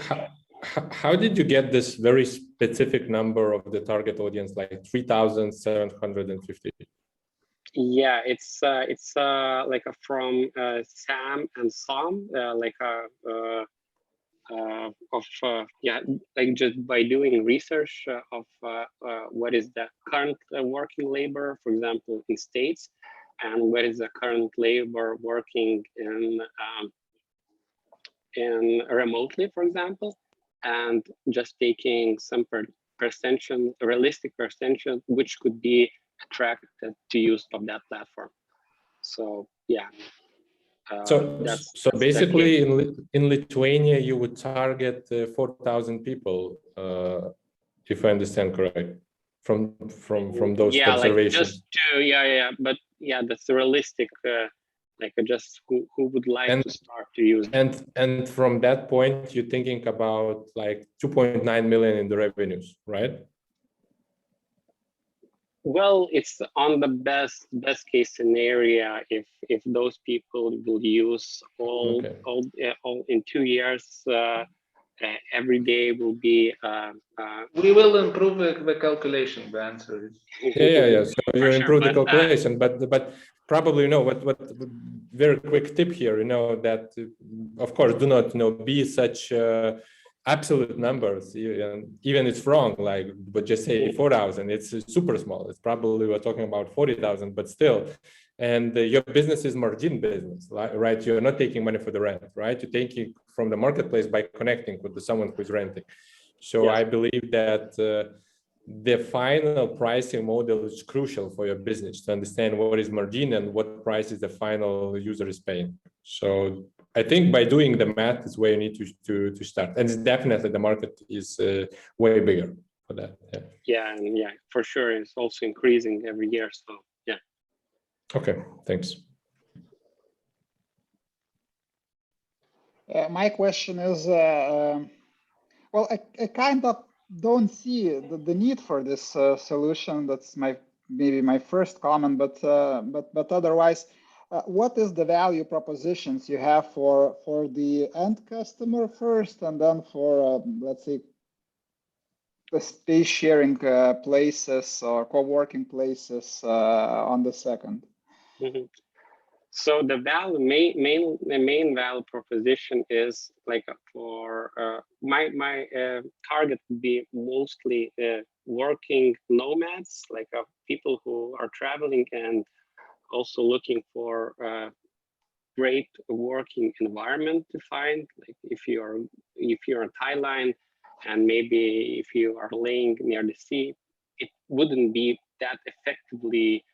how did you get this very specific number of the target audience, like 3,750? Yeah, it's like from Sam and Sam, yeah, like just by doing research of what is the current working labor, for example, in states, and what is the current labor working in remotely, for example, and just taking some percentage, realistic percentage, which could be attracted to use of that platform. So yeah. So basically, in Lithuania, you would target 4,000 people, if I understand correct, from those observations. Like but yeah, that's realistic. Like just who would like to start to use it. And from that point, you're thinking about like 2.9 million in the revenues, right? Well, it's on the best case scenario if those people will use all in 2 years. Every day will be. We will improve the calculation. The answer is. Yeah. So you improve the calculation, but probably what very quick tip here, that of course do not be such absolute numbers, even it's wrong, but just say 4,000. It's super small. It's probably we're talking about 40,000, but still. And your business is margin business, right? You're not taking money for the rent, right? You're taking from the marketplace by connecting with someone who's renting. So I believe that the final pricing model is crucial for your business to understand what is margin and what price is the final user is paying. So I think by doing the math is where you need to start, and it's definitely the market is way bigger for that. Yeah, and yeah, for sure, it's also increasing every year. So yeah. Okay, thanks. My question is, well, I kind of don't see the need for this solution. That's maybe my first comment, but otherwise, what is the value propositions you have for the end customer first, and then for let's say the space sharing places or co-working places on the second? Mm-hmm. So the main value proposition is like for my target would be mostly working nomads, like people who are traveling and also looking for a great working environment to find. Like if you're in Thailand and maybe if you are laying near the sea, it wouldn't be that effectively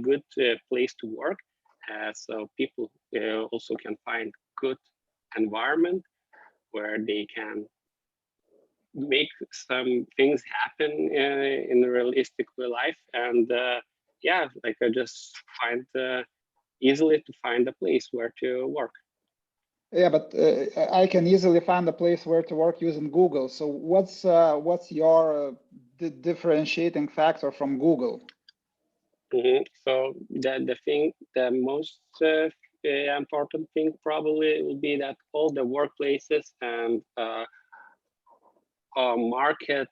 good place to work. So people also can find good environment where they can make some things happen in a realistic life, and yeah, like I just find easily to find a place where to work. Yeah, but I can easily find a place where to work using Google. So what's your differentiating factor from Google? Mm-hmm. So the most important thing probably will be that all the workplaces and market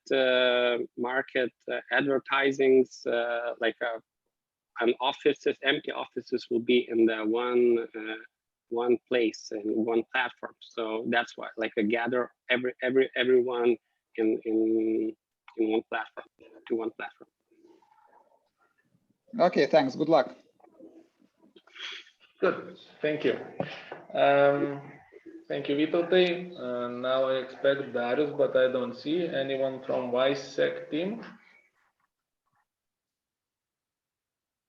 advertisings like an offices, empty offices will be in the one place and one platform. So that's why, like, gather everyone in one platform, to one platform. Okay, thanks. Good luck. Good, thank you. Thank you, Vytautai. Now I expect Darius, but I don't see anyone from WiseSec team.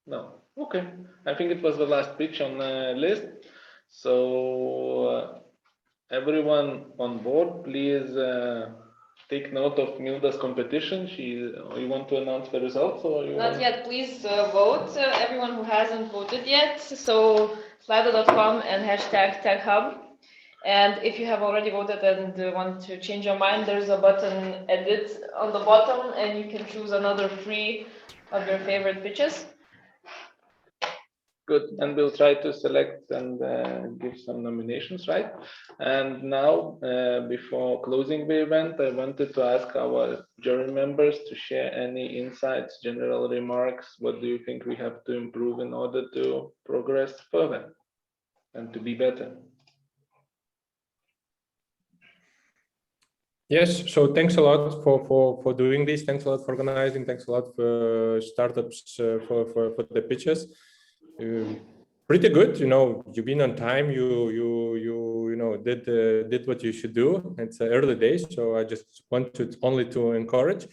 No, okay. I think it was the last pitch on the list. So everyone on board, please take note of Milda's competition. You want to announce the results, or you Not yet. Please vote. Everyone who hasn't voted yet. So slido.com and hashtag TechHub. And if you have already voted and want to change your mind, there's a button edit on the bottom, and you can choose another 3 of your favorite pitches. Good, and we'll try to select and give some nominations, right? And now, before closing the event, I wanted to ask our jury members to share any insights, general remarks. What do you think we have to improve in order to progress further and to be better? Yes, so thanks a lot for doing this. Thanks a lot for organizing. Thanks a lot for startups for the pitches. Pretty good, you've been on time. You did what you should do. It's early days, so I just wanted only to encourage.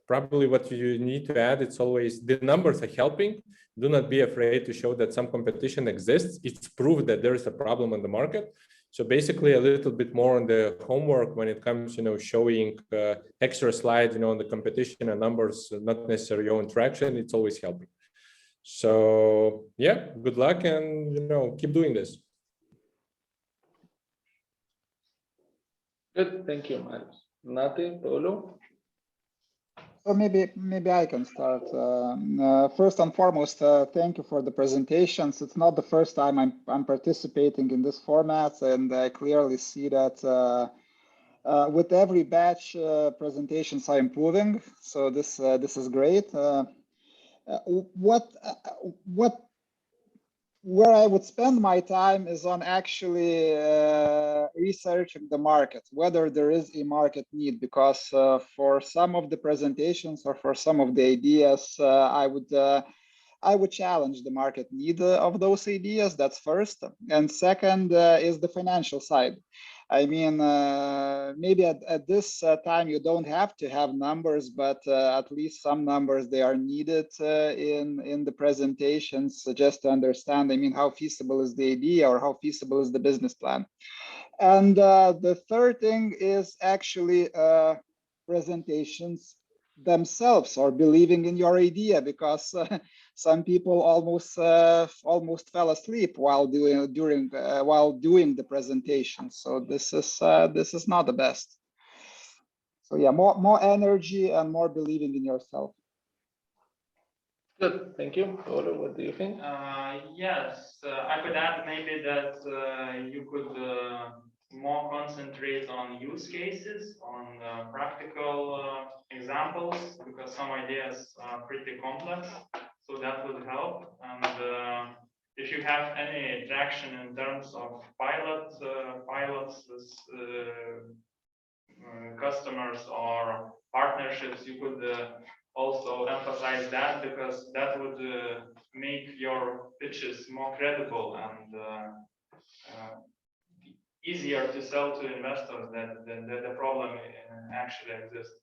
Probably what you need to add, it's always the numbers are helping. Do not be afraid to show that some competition exists. It's proof that there is a problem on the market. So basically a little bit more on the homework when it comes, showing extra slides, on the competition and numbers, not necessarily your own traction. It's always helping. So yeah, good luck and, keep doing this. Good, thank you, Marius. Nati, Paulo? So maybe I can start. First and foremost, thank you for the presentations. It's not the first time I'm participating in this format, and I clearly see that with every batch, presentations are improving. So this is great. Where I would spend my time is on actually researching the market, whether there is a market need, because for some of the presentations or for some of the ideas, I would challenge the market need of those ideas. That's first. And second is the financial side. I mean, maybe at this time you don't have to have numbers, but at least some numbers, they are needed in the presentations just to understand, I mean, how feasible is the idea or how feasible is the business plan. And the third thing is actually presentations themselves, or believing in your idea, because some people almost fell asleep while doing the presentation. So this is not the best. So yeah, more energy and more believing in yourself. Good, thank you. Paulo, what do you think? Yes, I could add maybe that you could more concentrate on use cases, on practical examples, because some ideas are pretty complex, so that would help. And if you have any traction in terms of pilots with customers or partnerships, you could also emphasize that, because that would make your pitches more credible and easier to sell to investors that the problem actually exists.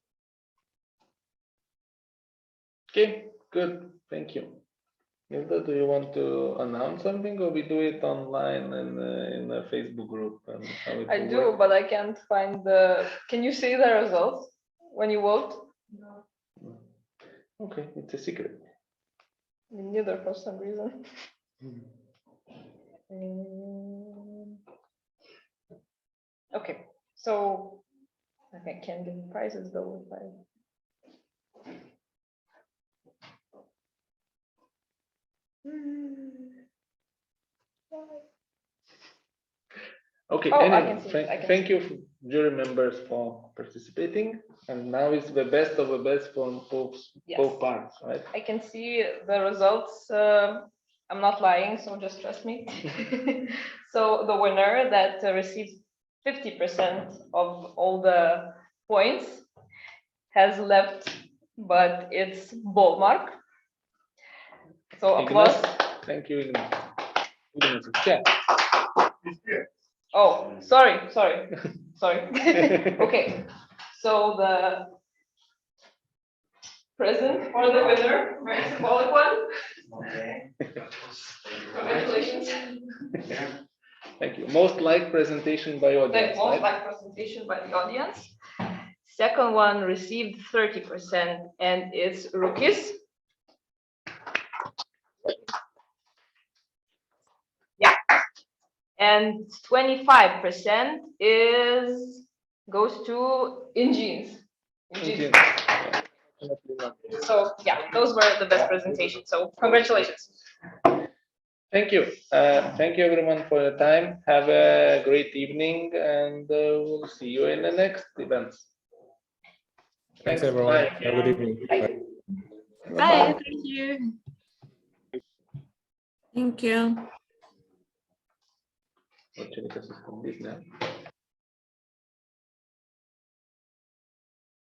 Okay, good, thank you. Milda, do you want to announce something, or we do it online and in a Facebook group? And how it I will do, work? but I can't find the. Can you see the results when you vote? No. Okay, it's a secret. Me neither, for some reason. Okay, so I think I can give prizes though if I. Okay, Oh, I anyway, can see it, I can thank see you, jury members, for participating. And now it's the best of the best from both parts, right? I can see the results. I'm not lying, so just trust me. So the winner that receives 50% of all the points has left, but it's Bolmark. So applause. Ignas, thank you, Ignas. Ignas, yeah. Oh, sorry. Okay, so the present for the winner, very symbolic one. Okay. Congratulations. Thank you. Most liked presentation by The audience, most right? liked presentation by the audience. Second one received 30%, and it's Rukis. Yeah. and 25% goes to Engines. So yeah, those were the best presentations. So congratulations. Thank you. Thank you everyone for your time. Have a great evening and we'll see you in the next events. Thanks everyone. Bye. Have a good evening. Bye. Bye. Thank you. Thank you. Вот что-то здесь комплектно.